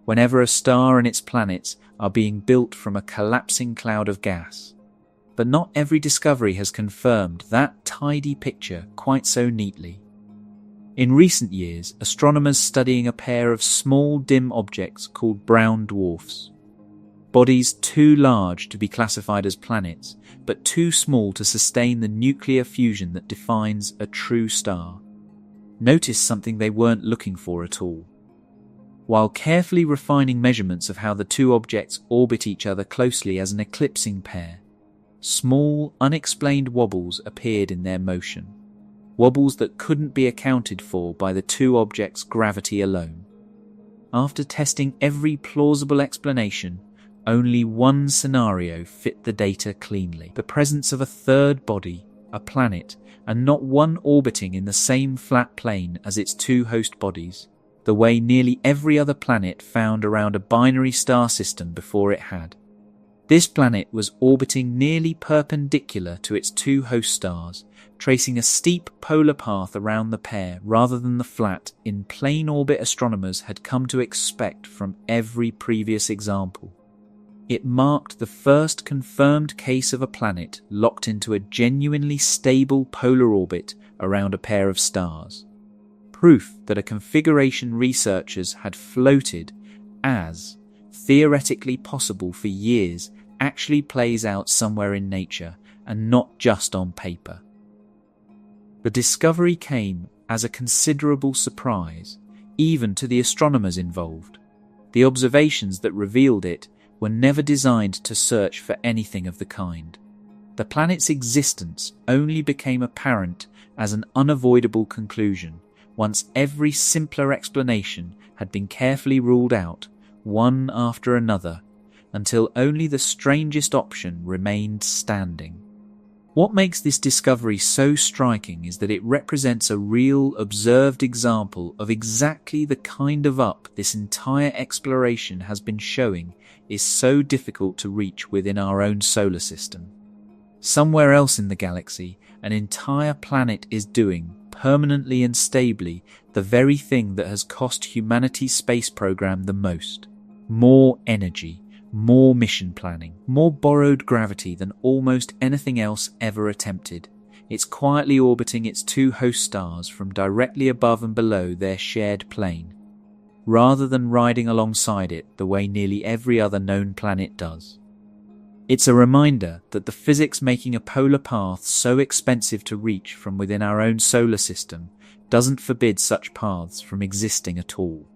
Whenever a star and its planets are being built from a collapsing cloud of gas. But not every discovery has confirmed that tidy picture quite so neatly. In recent years, astronomers studying a pair of small dim objects called brown dwarfs. Bodies too large to be classified as planets, but too small to sustain the nuclear fusion that defines a true star. Noticed something they weren't looking for at all. While carefully refining measurements of how the two objects orbit each other closely as an eclipsing pair, small, unexplained wobbles appeared in their motion. Wobbles that couldn't be accounted for by the two objects' gravity alone. After testing every plausible explanation, only one scenario fit the data cleanly. The presence of a third body, a planet, and not one orbiting in the same flat plane as its two host bodies, the way nearly every other planet found around a binary star system before it had. This planet was orbiting nearly perpendicular to its two host stars, tracing a steep polar path around the pair rather than the flat, in plane orbit astronomers had come to expect from every previous example. It marked the first confirmed case of a planet locked into a genuinely stable polar orbit around a pair of stars. Proof that a configuration researchers had floated as theoretically possible for years, actually plays out somewhere in nature and not just on paper. The discovery came as a considerable surprise, even to the astronomers involved. The observations that revealed it were never designed to search for anything of the kind. The planet's existence only became apparent as an unavoidable conclusion once every simpler explanation had been carefully ruled out, one after another, until only the strangest option remained standing. What makes this discovery so striking is that it represents a real, observed example of exactly the kind of up this entire exploration has been showing is so difficult to reach within our own solar system. Somewhere else in the galaxy, an entire planet is doing, permanently and stably, the very thing that has cost humanity's space program the most. More energy, more mission planning, more borrowed gravity than almost anything else ever attempted. It's quietly orbiting its two host stars from directly above and below their shared plane, rather than riding alongside it the way nearly every other known planet does. It's a reminder that the physics making a polar path so expensive to reach from within our own solar system doesn't forbid such paths from existing at all.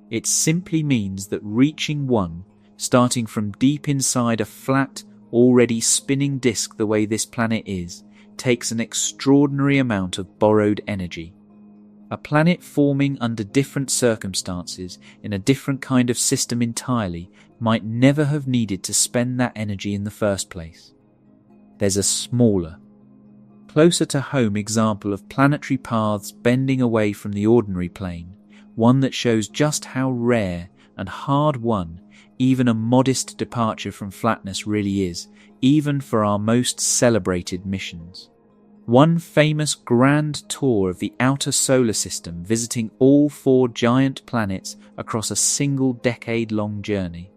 It simply means that reaching one, starting from deep inside a flat, already spinning disk the way this planet is, takes an extraordinary amount of borrowed energy. A planet forming under different circumstances in a different kind of system entirely might never have needed to spend that energy in the first place. There's a smaller, closer to home example of planetary paths bending away from the ordinary plane, one that shows just how rare and hard-won even a modest departure from flatness really is, even for our most celebrated missions. One famous grand tour of the outer solar system visiting all 4 giant planets across a single decade-long journey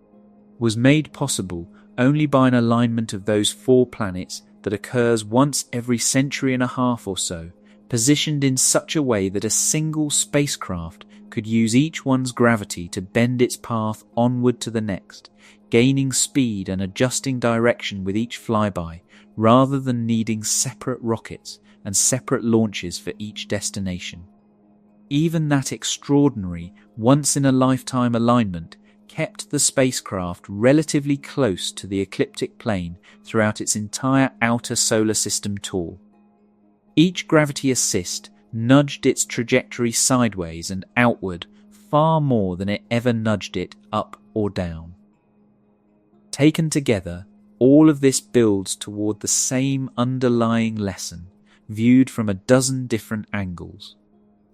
was made possible only by an alignment of those 4 planets that occurs once every century and a half or so, positioned in such a way that a single spacecraft could use each one's gravity to bend its path onward to the next, gaining speed and adjusting direction with each flyby, rather than needing separate rockets and separate launches for each destination. Even that extraordinary, once-in-a-lifetime alignment kept the spacecraft relatively close to the ecliptic plane throughout its entire outer solar system tour. Each gravity assist nudged its trajectory sideways and outward far more than it ever nudged it up or down. Taken together, all of this builds toward the same underlying lesson, viewed from a dozen different angles.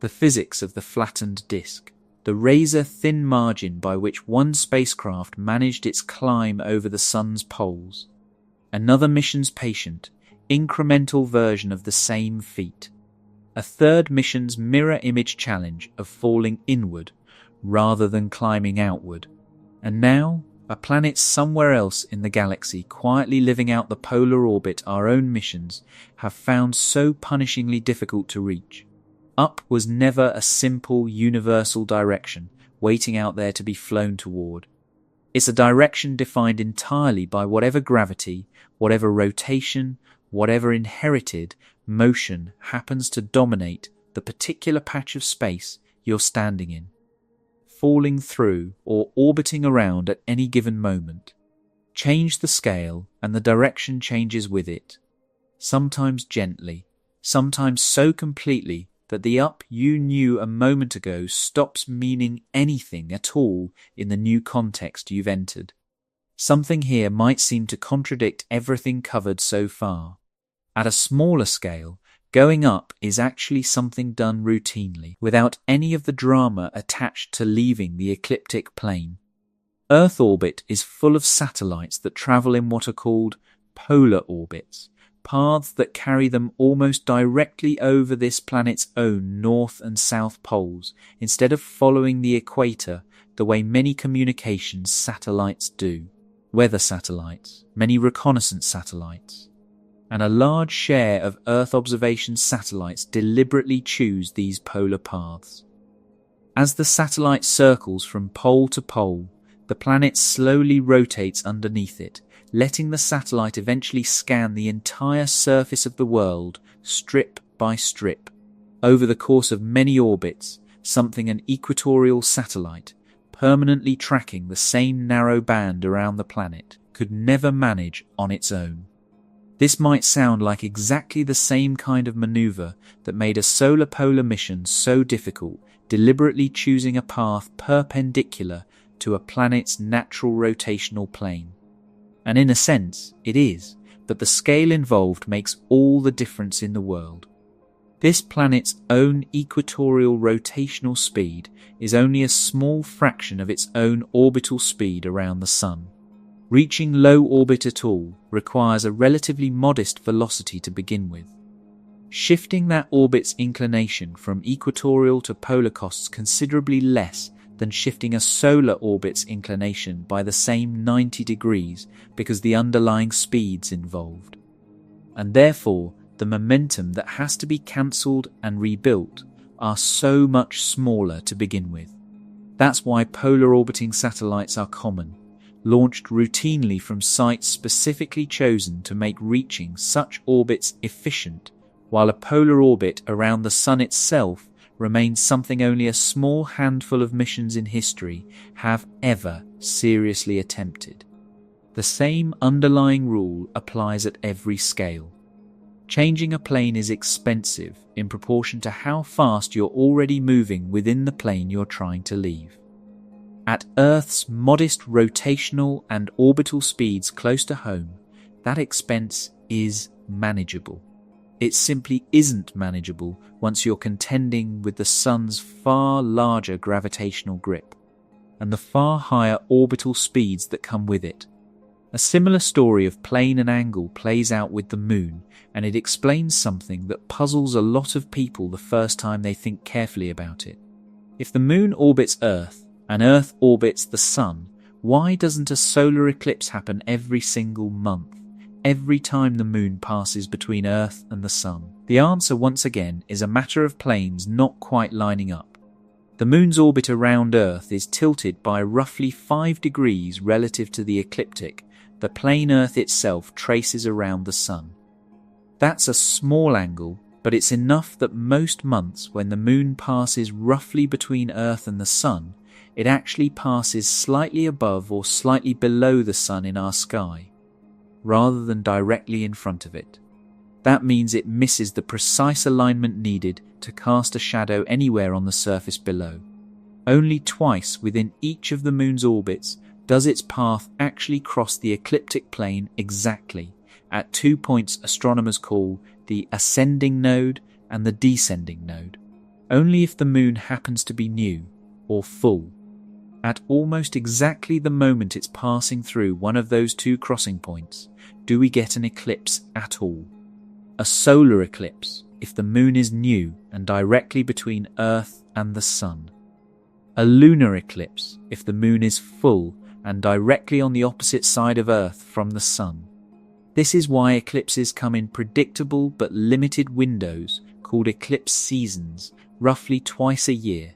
The physics of the flattened disk, the razor-thin margin by which one spacecraft managed its climb over the sun's poles. Another mission's patient, incremental version of the same feat. A third mission's mirror image challenge of falling inward rather than climbing outward. And now, a planet somewhere else in the galaxy quietly living out the polar orbit our own missions have found so punishingly difficult to reach. Up was never a simple, universal direction waiting out there to be flown toward. It's a direction defined entirely by whatever gravity, whatever rotation, whatever inherited motion happens to dominate the particular patch of space you're standing in, falling through or orbiting around at any given moment. Change the scale and the direction changes with it, sometimes gently, sometimes so completely that the up you knew a moment ago stops meaning anything at all in the new context you've entered. Something here might seem to contradict everything covered so far. At a smaller scale, going up is actually something done routinely, without any of the drama attached to leaving the ecliptic plane. Earth orbit is full of satellites that travel in what are called polar orbits, paths that carry them almost directly over this planet's own north and south poles, instead of following the equator the way many communications satellites do. Weather satellites, many reconnaissance satellites, and a large share of Earth observation satellites deliberately choose these polar paths. As the satellite circles from pole to pole, The planet slowly rotates underneath it, letting the satellite eventually scan the entire surface of the world, strip by strip. Over the course of many orbits, something an equatorial satellite, permanently tracking the same narrow band around the planet, could never manage on its own. This might sound like exactly the same kind of maneuver that made a solar polar mission so difficult, deliberately choosing a path perpendicular to a planet's natural rotational plane. And in a sense, it is, but the scale involved makes all the difference in the world. This planet's own equatorial rotational speed is only a small fraction of its own orbital speed around the Sun. Reaching low orbit at all requires a relatively modest velocity to begin with. Shifting that orbit's inclination from equatorial to polar costs considerably less than shifting a solar orbit's inclination by the same 90 degrees because the underlying speeds involved. And therefore, the momentum that has to be cancelled and rebuilt are so much smaller to begin with. That's why polar orbiting satellites are common, launched routinely from sites specifically chosen to make reaching such orbits efficient, while a polar orbit around the Sun itself remains something only a small handful of missions in history have ever seriously attempted. The same underlying rule applies at every scale. Changing a plane is expensive in proportion to how fast you're already moving within the plane you're trying to leave. At Earth's modest rotational and orbital speeds close to home, that expense is manageable. It simply isn't manageable once you're contending with the Sun's far larger gravitational grip and the far higher orbital speeds that come with it. A similar story of plane and angle plays out with the Moon, and it explains something that puzzles a lot of people the first time they think carefully about it. If the Moon orbits Earth and Earth orbits the Sun, why doesn't a solar eclipse happen every single month, every time the Moon passes between Earth and the Sun? The answer, once again, is a matter of planes not quite lining up. The Moon's orbit around Earth is tilted by roughly 5 degrees relative to the ecliptic the plane Earth itself traces around the Sun. That's a small angle, but it's enough that most months when the Moon passes roughly between Earth and the Sun, it actually passes slightly above or slightly below the Sun in our sky, rather than directly in front of it. That means it misses the precise alignment needed to cast a shadow anywhere on the surface below. Only twice within each of the Moon's orbits does its path actually cross the ecliptic plane exactly, at 2 points astronomers call the ascending node and the descending node. Only if the Moon happens to be new, or full. At almost exactly the moment it's passing through one of those two crossing points, do we get an eclipse at all. A solar eclipse, if the Moon is new and directly between Earth and the Sun. A lunar eclipse, if the Moon is full and directly on the opposite side of Earth from the Sun. This is why eclipses come in predictable but limited windows called eclipse seasons, roughly twice a year,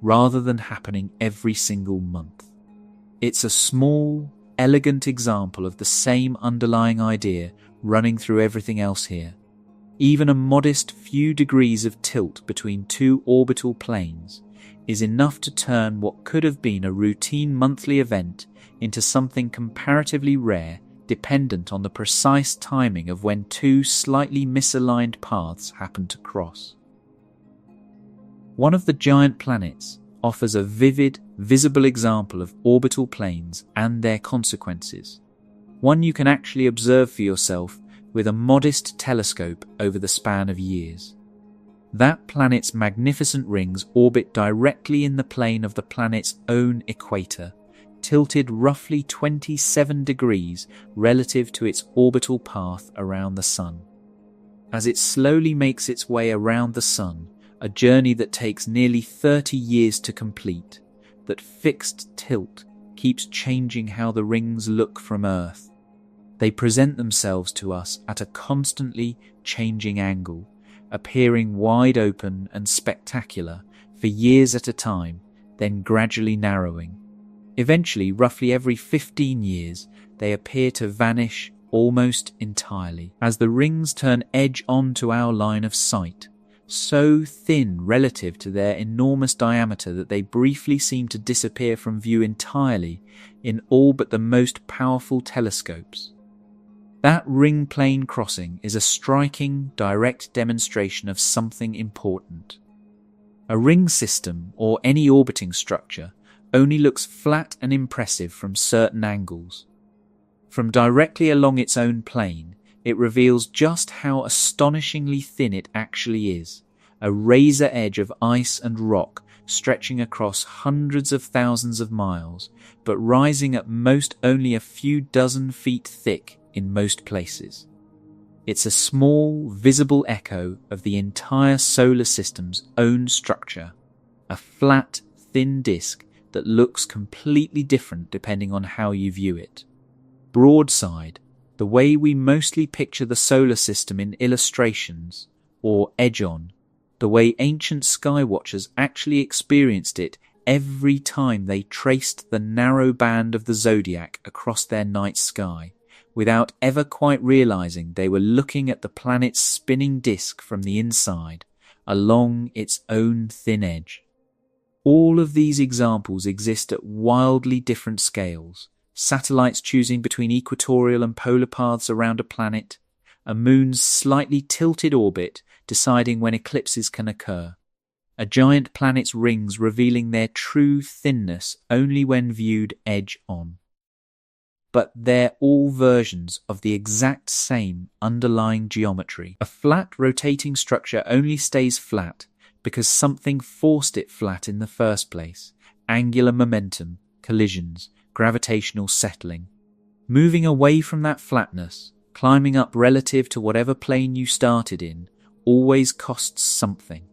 rather than happening every single month. It's a small, elegant example of the same underlying idea running through everything else here. Even a modest few degrees of tilt between two orbital planes is enough to turn what could have been a routine monthly event into something comparatively rare, dependent on the precise timing of when two slightly misaligned paths happen to cross. One of the giant planets offers a vivid, visible example of orbital planes and their consequences, one you can actually observe for yourself with a modest telescope over the span of years. That planet's magnificent rings orbit directly in the plane of the planet's own equator, tilted roughly 27 degrees relative to its orbital path around the Sun. As it slowly makes its way around the Sun, a journey that takes nearly 30 years to complete, that fixed tilt keeps changing how the rings look from Earth. They present themselves to us at a constantly changing angle, appearing wide open and spectacular for years at a time, then gradually narrowing. Eventually, roughly every 15 years, they appear to vanish almost entirely as the rings turn edge on to our line of sight, so thin relative to their enormous diameter that they briefly seem to disappear from view entirely in all but the most powerful telescopes. That ring plane crossing is a striking, direct demonstration of something important. A ring system, or any orbiting structure, only looks flat and impressive from certain angles. From directly along its own plane, it reveals just how astonishingly thin it actually is, a razor edge of ice and rock stretching across hundreds of thousands of miles, but rising at most only a few dozen feet thick in most places. It's a small, visible echo of the entire solar system's own structure, a flat, thin disk that looks completely different depending on how you view it. Broadside, the way we mostly picture the solar system in illustrations, or edge-on, the way ancient skywatchers actually experienced it every time they traced the narrow band of the zodiac across their night sky, without ever quite realizing they were looking at the planet's spinning disk from the inside, along its own thin edge. All of these examples exist at wildly different scales, satellites choosing between equatorial and polar paths around a planet, a moon's slightly tilted orbit deciding when eclipses can occur, a giant planet's rings revealing their true thinness only when viewed edge-on. But they're all versions of the exact same underlying geometry. A flat rotating structure only stays flat because something forced it flat in the first place. Angular momentum, collisions, gravitational settling. Moving away from that flatness, climbing up relative to whatever plane you started in, always costs something.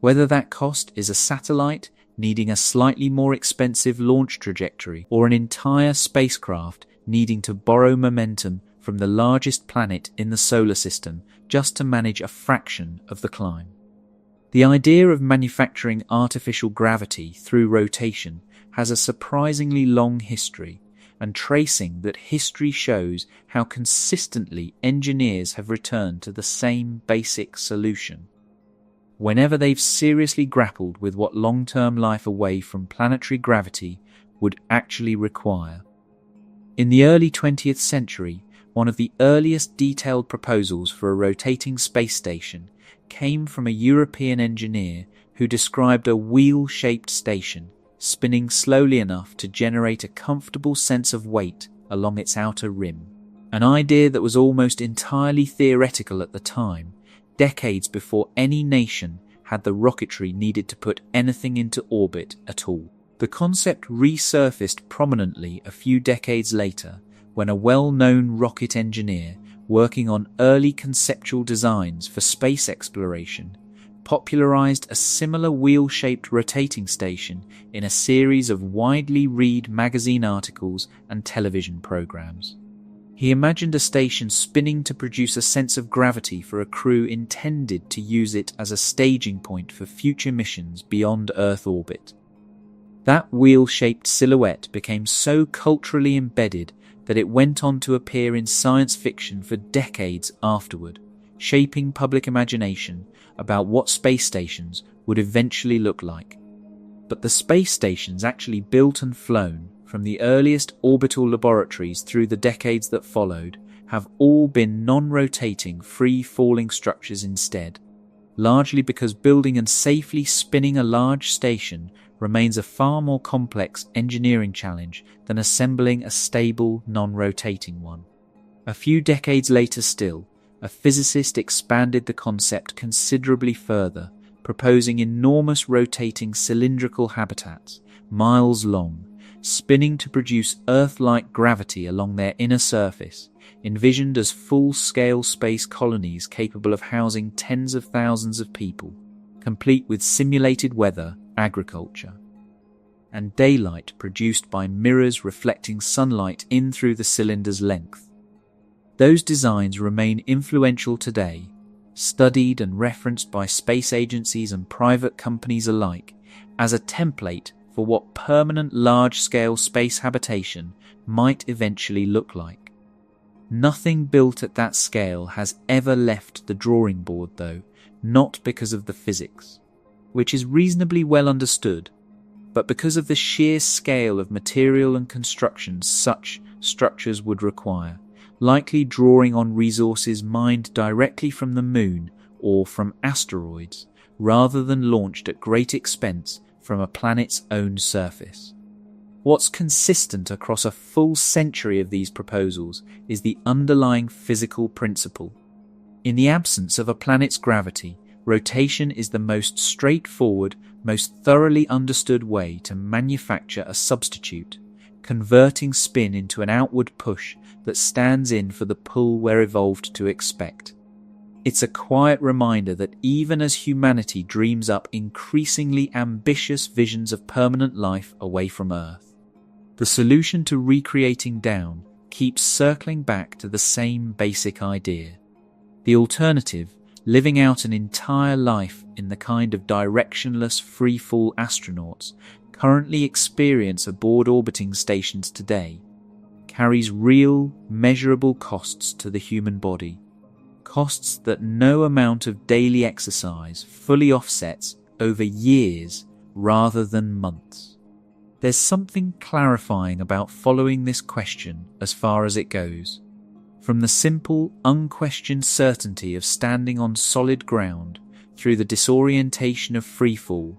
Whether that cost is a satellite needing a slightly more expensive launch trajectory, or an entire spacecraft needing to borrow momentum from the largest planet in the solar system just to manage a fraction of the climb. The idea of manufacturing artificial gravity through rotation has a surprisingly long history, and tracing that history shows how consistently engineers have returned to the same basic solution whenever they've seriously grappled with what long-term life away from planetary gravity would actually require. In the early 20th century, one of the earliest detailed proposals for a rotating space station came from a European engineer who described a wheel-shaped station spinning slowly enough to generate a comfortable sense of weight along its outer rim, an idea that was almost entirely theoretical at the time, decades before any nation had the rocketry needed to put anything into orbit at all. The concept resurfaced prominently a few decades later when a well-known rocket engineer working on early conceptual designs for space exploration popularized a similar wheel-shaped rotating station in a series of widely read magazine articles and television programs. He imagined a station spinning to produce a sense of gravity for a crew intended to use it as a staging point for future missions beyond Earth orbit. That wheel-shaped silhouette became so culturally embedded that it went on to appear in science fiction for decades afterward, shaping public imagination about what space stations would eventually look like. But the space stations actually built and flown, from the earliest orbital laboratories through the decades that followed, have all been non-rotating, free-falling structures instead, largely because building and safely spinning a large station remains a far more complex engineering challenge than assembling a stable, non-rotating one. A few decades later still, a physicist expanded the concept considerably further, proposing enormous rotating cylindrical habitats, miles long, spinning to produce Earth-like gravity along their inner surface, envisioned as full-scale space colonies capable of housing tens of thousands of people, complete with simulated weather, agriculture, and daylight produced by mirrors reflecting sunlight in through the cylinder's length. Those designs remain influential today, studied and referenced by space agencies and private companies alike as a template for what permanent large-scale space habitation might eventually look like. Nothing built at that scale has ever left the drawing board, though, not because of the physics, which is reasonably well understood, but because of the sheer scale of material and construction such structures would require, likely drawing on resources mined directly from the moon or from asteroids, rather than launched at great expense from a planet's own surface. What's consistent across a full century of these proposals is the underlying physical principle. In the absence of a planet's gravity, rotation is the most straightforward, most thoroughly understood way to manufacture a substitute, converting spin into an outward push that stands in for the pull we're evolved to expect. It's a quiet reminder that even as humanity dreams up increasingly ambitious visions of permanent life away from Earth, the solution to recreating down keeps circling back to the same basic idea. The alternative, living out an entire life in the kind of directionless free-fall astronauts currently experience aboard orbiting stations today, carries real, measurable costs to the human body, costs that no amount of daily exercise fully offsets over years rather than months. There's something clarifying about following this question as far as it goes. From the simple, unquestioned certainty of standing on solid ground, through the disorientation of freefall,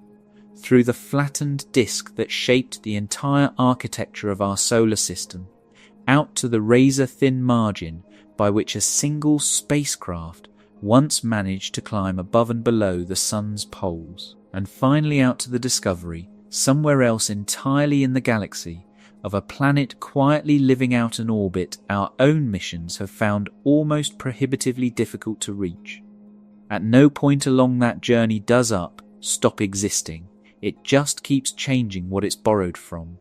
through the flattened disk that shaped the entire architecture of our solar system, out to the razor-thin margin by which a single spacecraft once managed to climb above and below the sun's poles, and finally out to the discovery, somewhere else entirely in the galaxy, of a planet quietly living out an orbit our own missions have found almost prohibitively difficult to reach. At no point along that journey does Up stop existing. It just keeps changing what it's borrowed from.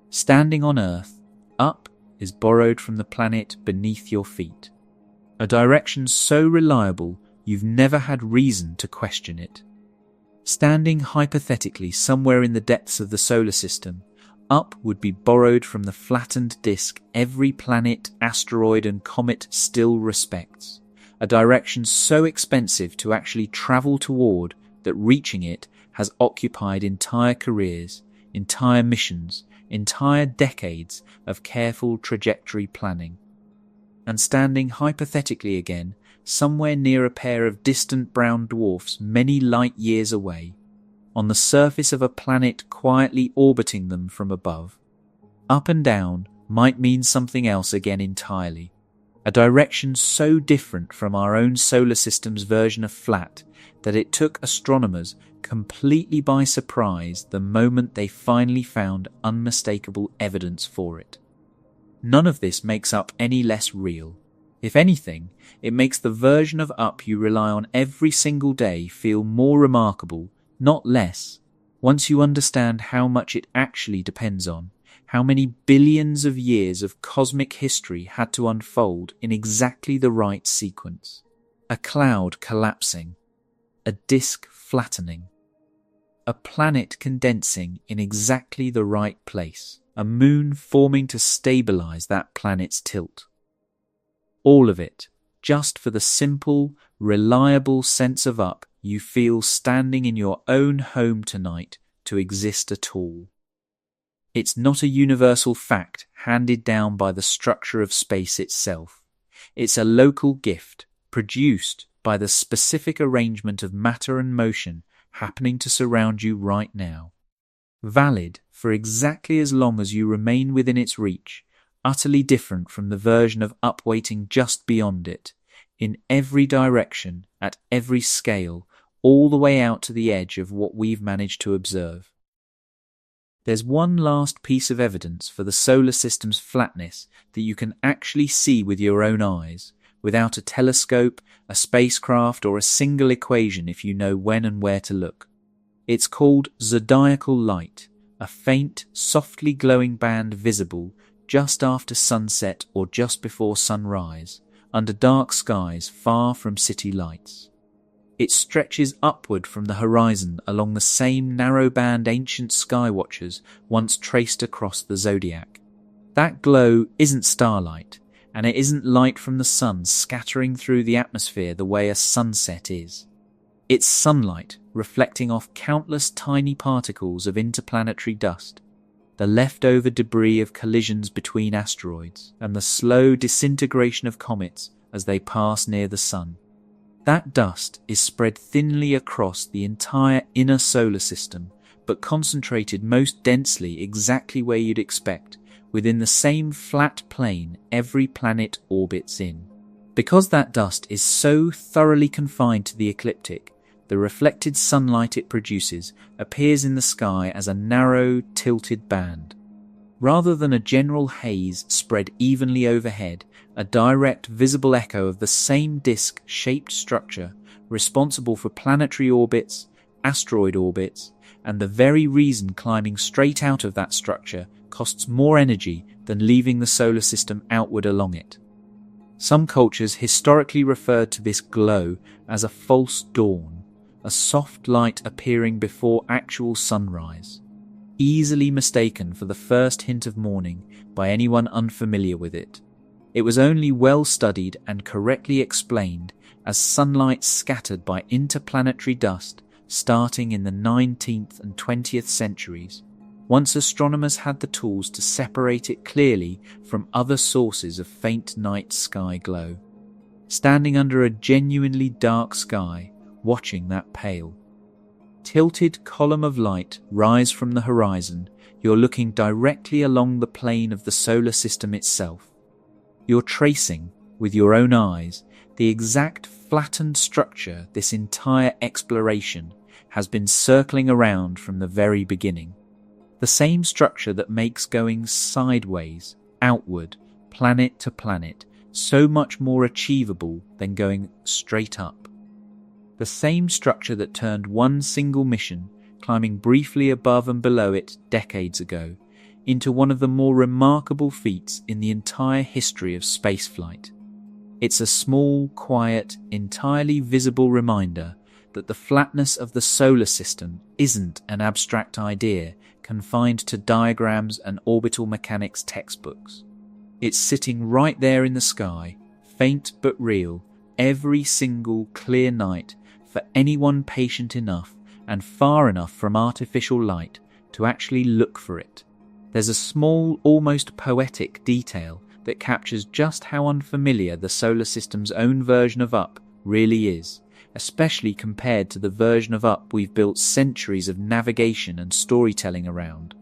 Standing on Earth, Up is borrowed from the planet beneath your feet, a direction so reliable you've never had reason to question it. Standing hypothetically somewhere in the depths of the solar system, Up would be borrowed from the flattened disk every planet, asteroid and comet still respects, a direction so expensive to actually travel toward that reaching it has occupied entire careers, entire missions, entire decades of careful trajectory planning. And standing hypothetically again, somewhere near a pair of distant brown dwarfs many light years away, on the surface of a planet quietly orbiting them from above, up and down might mean something else again entirely, a direction so different from our own solar system's version of flat that it took astronomers completely by surprise the moment they finally found unmistakable evidence for it. None of this makes Up any less real. If anything, it makes the version of Up you rely on every single day feel more remarkable, not less, once you understand how much it actually depends on, how many billions of years of cosmic history had to unfold in exactly the right sequence. A cloud collapsing, a disk flattening, a planet condensing in exactly the right place, a moon forming to stabilize that planet's tilt. All of it, just for the simple, reliable sense of Up you feel standing in your own home tonight to exist at all. It's not a universal fact handed down by the structure of space itself. It's a local gift produced by the specific arrangement of matter and motion happening to surround you right now. Valid for exactly as long as you remain within its reach, utterly different from the version of Up waiting just beyond it, in every direction, at every scale, all the way out to the edge of what we've managed to observe. There's one last piece of evidence for the solar system's flatness that you can actually see with your own eyes, without a telescope, a spacecraft, or a single equation if you know when and where to look. It's called zodiacal light, a faint, softly glowing band visible just after sunset or just before sunrise, under dark skies far from city lights. It stretches upward from the horizon along the same narrow band ancient skywatchers once traced across the zodiac. That glow isn't starlight, and it isn't light from the sun scattering through the atmosphere the way a sunset is. It's sunlight reflecting off countless tiny particles of interplanetary dust, the leftover debris of collisions between asteroids, and the slow disintegration of comets as they pass near the sun. That dust is spread thinly across the entire inner solar system, but concentrated most densely exactly where you'd expect, within the same flat plane every planet orbits in. Because that dust is so thoroughly confined to the ecliptic, the reflected sunlight it produces appears in the sky as a narrow, tilted band. Rather than a general haze spread evenly overhead, a direct visible echo of the same disk-shaped structure responsible for planetary orbits, asteroid orbits, and the very reason climbing straight out of that structure costs more energy than leaving the solar system outward along it. Some cultures historically referred to this glow as a false dawn, a soft light appearing before actual sunrise, easily mistaken for the first hint of morning by anyone unfamiliar with it. It was only well studied and correctly explained as sunlight scattered by interplanetary dust starting in the 19th and 20th centuries, once astronomers had the tools to separate it clearly from other sources of faint night sky glow. Standing under a genuinely dark sky, watching that pale, tilted column of light rise from the horizon, you're looking directly along the plane of the solar system itself. You're tracing, with your own eyes, the exact flattened structure this entire exploration has been circling around from the very beginning. The same structure that makes going sideways, outward, planet to planet, so much more achievable than going straight up. The same structure that turned one single mission, climbing briefly above and below it decades ago, into one of the more remarkable feats in the entire history of spaceflight. It's a small, quiet, entirely visible reminder that the flatness of the solar system isn't an abstract idea confined to diagrams and orbital mechanics textbooks. It's sitting right there in the sky, faint but real, every single clear night for anyone patient enough and far enough from artificial light to actually look for it. There's a small, almost poetic detail that captures just how unfamiliar the solar system's own version of Up really is, especially compared to the version of Up we've built centuries of navigation and storytelling around.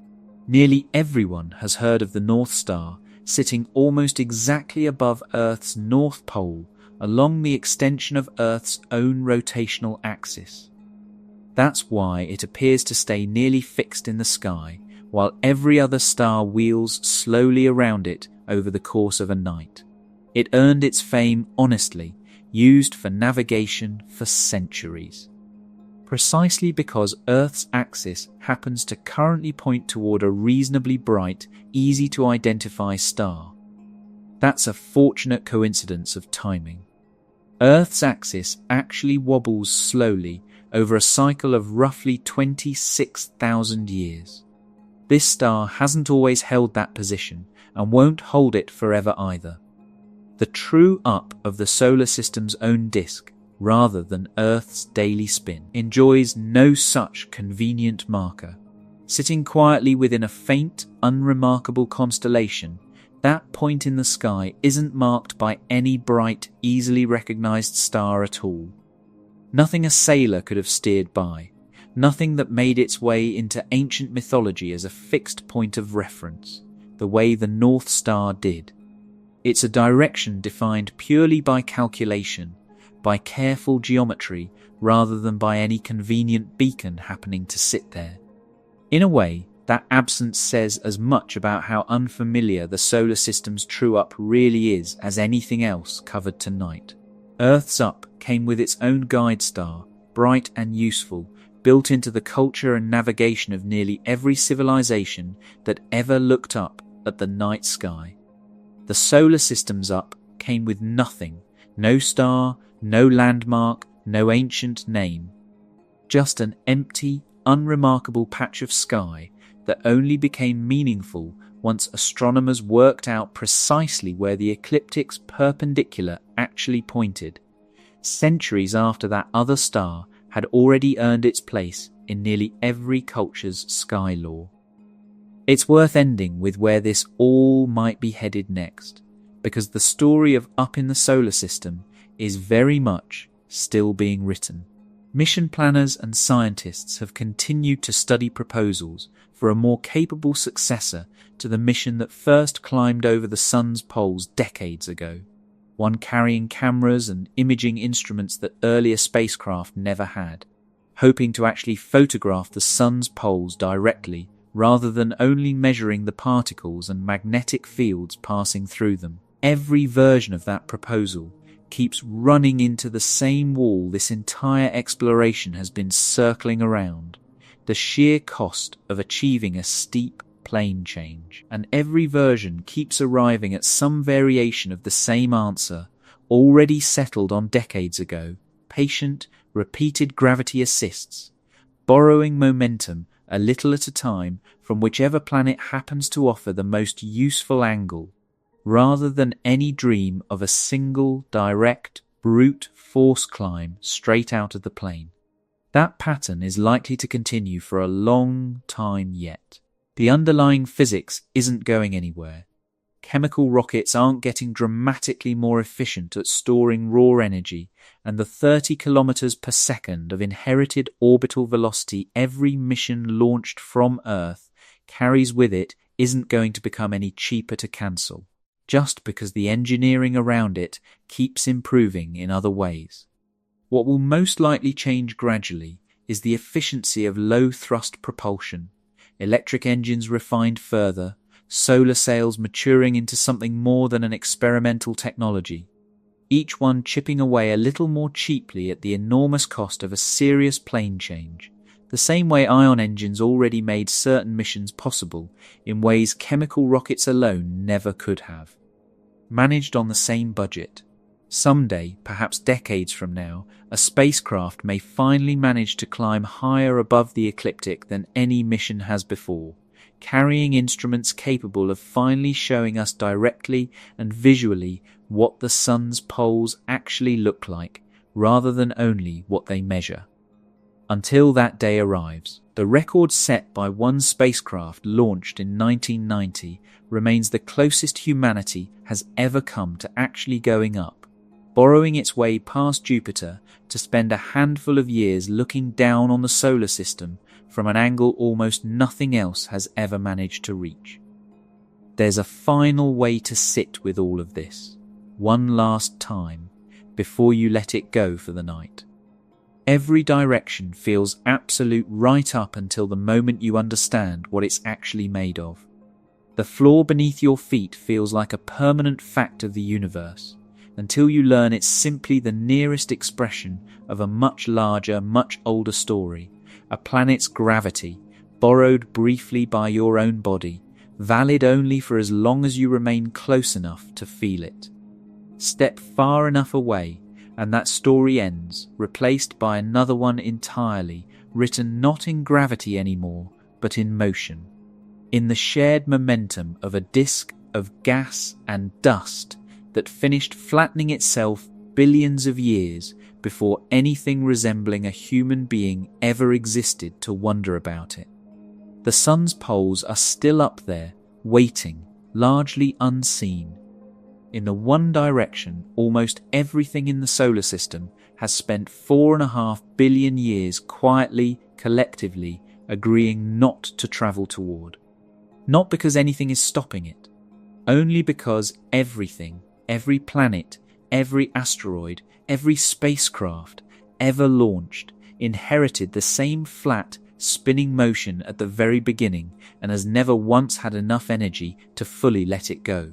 Nearly everyone has heard of the North Star, sitting almost exactly above Earth's North Pole, along the extension of Earth's own rotational axis. That's why it appears to stay nearly fixed in the sky, while every other star wheels slowly around it over the course of a night. It earned its fame honestly, used for navigation for centuries. Precisely because Earth's axis happens to currently point toward a reasonably bright, easy-to-identify star. That's a fortunate coincidence of timing. Earth's axis actually wobbles slowly over a cycle of roughly 26,000 years. This star hasn't always held that position and won't hold it forever either. The true up of the solar system's own disk, rather than Earth's daily spin, enjoys no such convenient marker. Sitting quietly within a faint, unremarkable constellation, that point in the sky isn't marked by any bright, easily recognized star at all. Nothing a sailor could have steered by, nothing that made its way into ancient mythology as a fixed point of reference, the way the North Star did. It's a direction defined purely by calculation, by careful geometry, rather than by any convenient beacon happening to sit there. In a way, that absence says as much about how unfamiliar the solar system's true Up really is as anything else covered tonight. Earth's Up came with its own guide star, bright and useful, built into the culture and navigation of nearly every civilization that ever looked up at the night sky. The solar system's Up came with nothing, no star, no landmark, no ancient name. Just an empty, unremarkable patch of sky that only became meaningful once astronomers worked out precisely where the ecliptic's perpendicular actually pointed, centuries after that other star had already earned its place in nearly every culture's sky lore. It's worth ending with where this all might be headed next, because the story of up in the solar system is very much still being written. Mission planners and scientists have continued to study proposals for a more capable successor to the mission that first climbed over the sun's poles decades ago, one carrying cameras and imaging instruments that earlier spacecraft never had, hoping to actually photograph the sun's poles directly rather than only measuring the particles and magnetic fields passing through them. Every version of that proposal keeps running into the same wall this entire exploration has been circling around, the sheer cost of achieving a steep plane change. And every version keeps arriving at some variation of the same answer, already settled on decades ago: patient, repeated gravity assists, borrowing momentum a little at a time from whichever planet happens to offer the most useful angle, rather than any dream of a single, direct, brute force climb straight out of the plane. That pattern is likely to continue for a long time yet. The underlying physics isn't going anywhere. Chemical rockets aren't getting dramatically more efficient at storing raw energy, and the 30 kilometers per second of inherited orbital velocity every mission launched from Earth carries with it isn't going to become any cheaper to cancel, just because the engineering around it keeps improving in other ways. What will most likely change gradually is the efficiency of low-thrust propulsion, electric engines refined further, solar sails maturing into something more than an experimental technology, each one chipping away a little more cheaply at the enormous cost of a serious plane change, the same way ion engines already made certain missions possible in ways chemical rockets alone never could have. Managed on the same budget. Someday, perhaps decades from now, a spacecraft may finally manage to climb higher above the ecliptic than any mission has before, carrying instruments capable of finally showing us directly and visually what the sun's poles actually look like, rather than only what they measure. Until that day arrives, the record set by one spacecraft launched in 1990 remains the closest humanity has ever come to actually going up, borrowing its way past Jupiter to spend a handful of years looking down on the solar system from an angle almost nothing else has ever managed to reach. There's a final way to sit with all of this, one last time, before you let it go for the night. Every direction feels absolute right up until the moment you understand what it's actually made of. The floor beneath your feet feels like a permanent fact of the universe, until you learn it's simply the nearest expression of a much larger, much older story, a planet's gravity, borrowed briefly by your own body, valid only for as long as you remain close enough to feel it. Step far enough away, and that story ends, replaced by another one entirely, written not in gravity anymore, but in motion, in the shared momentum of a disk of gas and dust that finished flattening itself billions of years before anything resembling a human being ever existed to wonder about it. The sun's poles are still up there, waiting, largely unseen. In the one direction, almost everything in the solar system has spent 4.5 billion years quietly, collectively, agreeing not to travel toward. Not because anything is stopping it, only because everything, every planet, every asteroid, every spacecraft ever launched inherited the same flat, spinning motion at the very beginning and has never once had enough energy to fully let it go.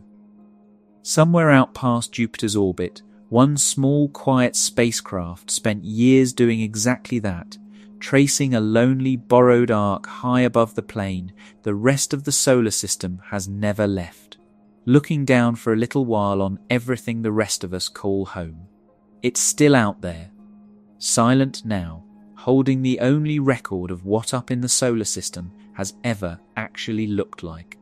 Somewhere out past Jupiter's orbit, one small, quiet spacecraft spent years doing exactly that, tracing a lonely, borrowed arc high above the plane the rest of the solar system has never left, looking down for a little while on everything the rest of us call home. It's still out there, silent now, holding the only record of what up in the solar system has ever actually looked like.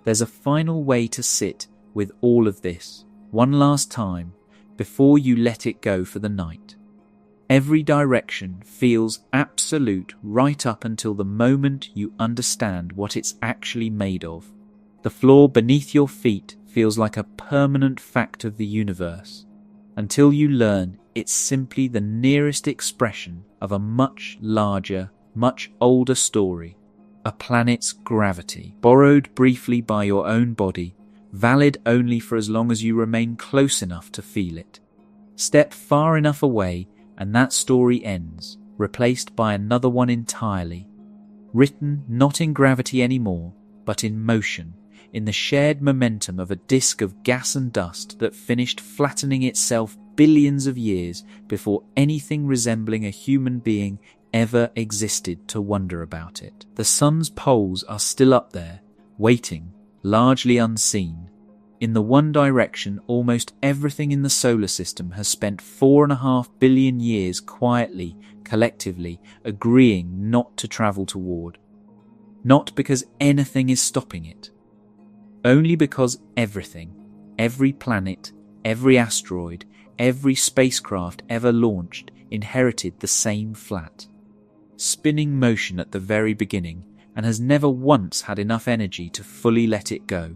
There's a final way to sit with all of this, one last time, before you let it go for the night. Every direction feels absolute right up until the moment you understand what it's actually made of. The floor beneath your feet feels like a permanent fact of the universe, until you learn it's simply the nearest expression of a much larger, much older story. A planet's gravity, borrowed briefly by your own body, valid only for as long as you remain close enough to feel it. Step far enough away and that story ends, replaced by another one entirely. Written not in gravity anymore, but in motion, in the shared momentum of a disk of gas and dust that finished flattening itself billions of years before anything resembling a human being ever existed to wonder about it. The sun's poles are still up there, waiting, largely unseen. In the one direction almost everything in the solar system has spent 4.5 billion years quietly, collectively, agreeing not to travel toward. Not because anything is stopping it. Only because everything, every planet, every asteroid, every spacecraft ever launched inherited the same flat, spinning motion at the very beginning and has never once had enough energy to fully let it go.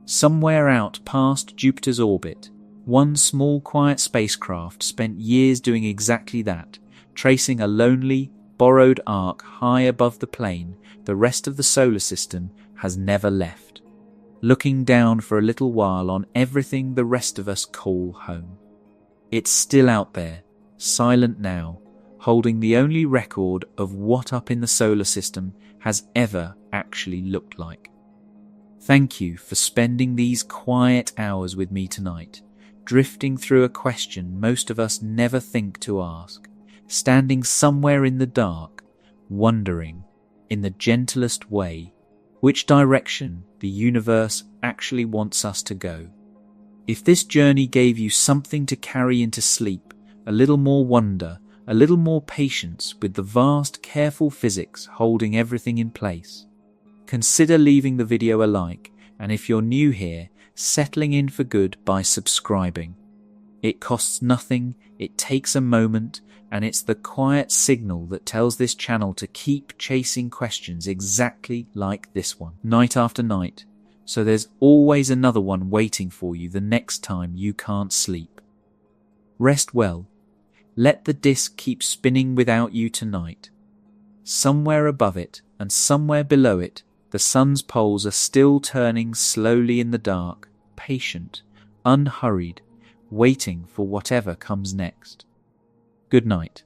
Somewhere out past Jupiter's orbit, one small quiet spacecraft spent years doing exactly that, tracing a lonely, borrowed arc high above the plane the rest of the solar system has never left, looking down for a little while on everything the rest of us call home. It's still out there, silent now, holding the only record of what up in the solar system has ever actually looked like. Thank you for spending these quiet hours with me tonight, drifting through a question most of us never think to ask, standing somewhere in the dark, wondering, in the gentlest way, which direction the universe actually wants us to go. If this journey gave you something to carry into sleep, a little more wonder, a little more patience with the vast, careful physics holding everything in place, consider leaving the video a like, and if you're new here, settling in for good by subscribing. It costs nothing, it takes a moment, and it's the quiet signal that tells this channel to keep chasing questions exactly like this one, night after night, so there's always another one waiting for you the next time you can't sleep. Rest well. Let the disk keep spinning without you tonight. Somewhere above it and somewhere below it, the sun's poles are still turning slowly in the dark, patient, unhurried, waiting for whatever comes next. Good night.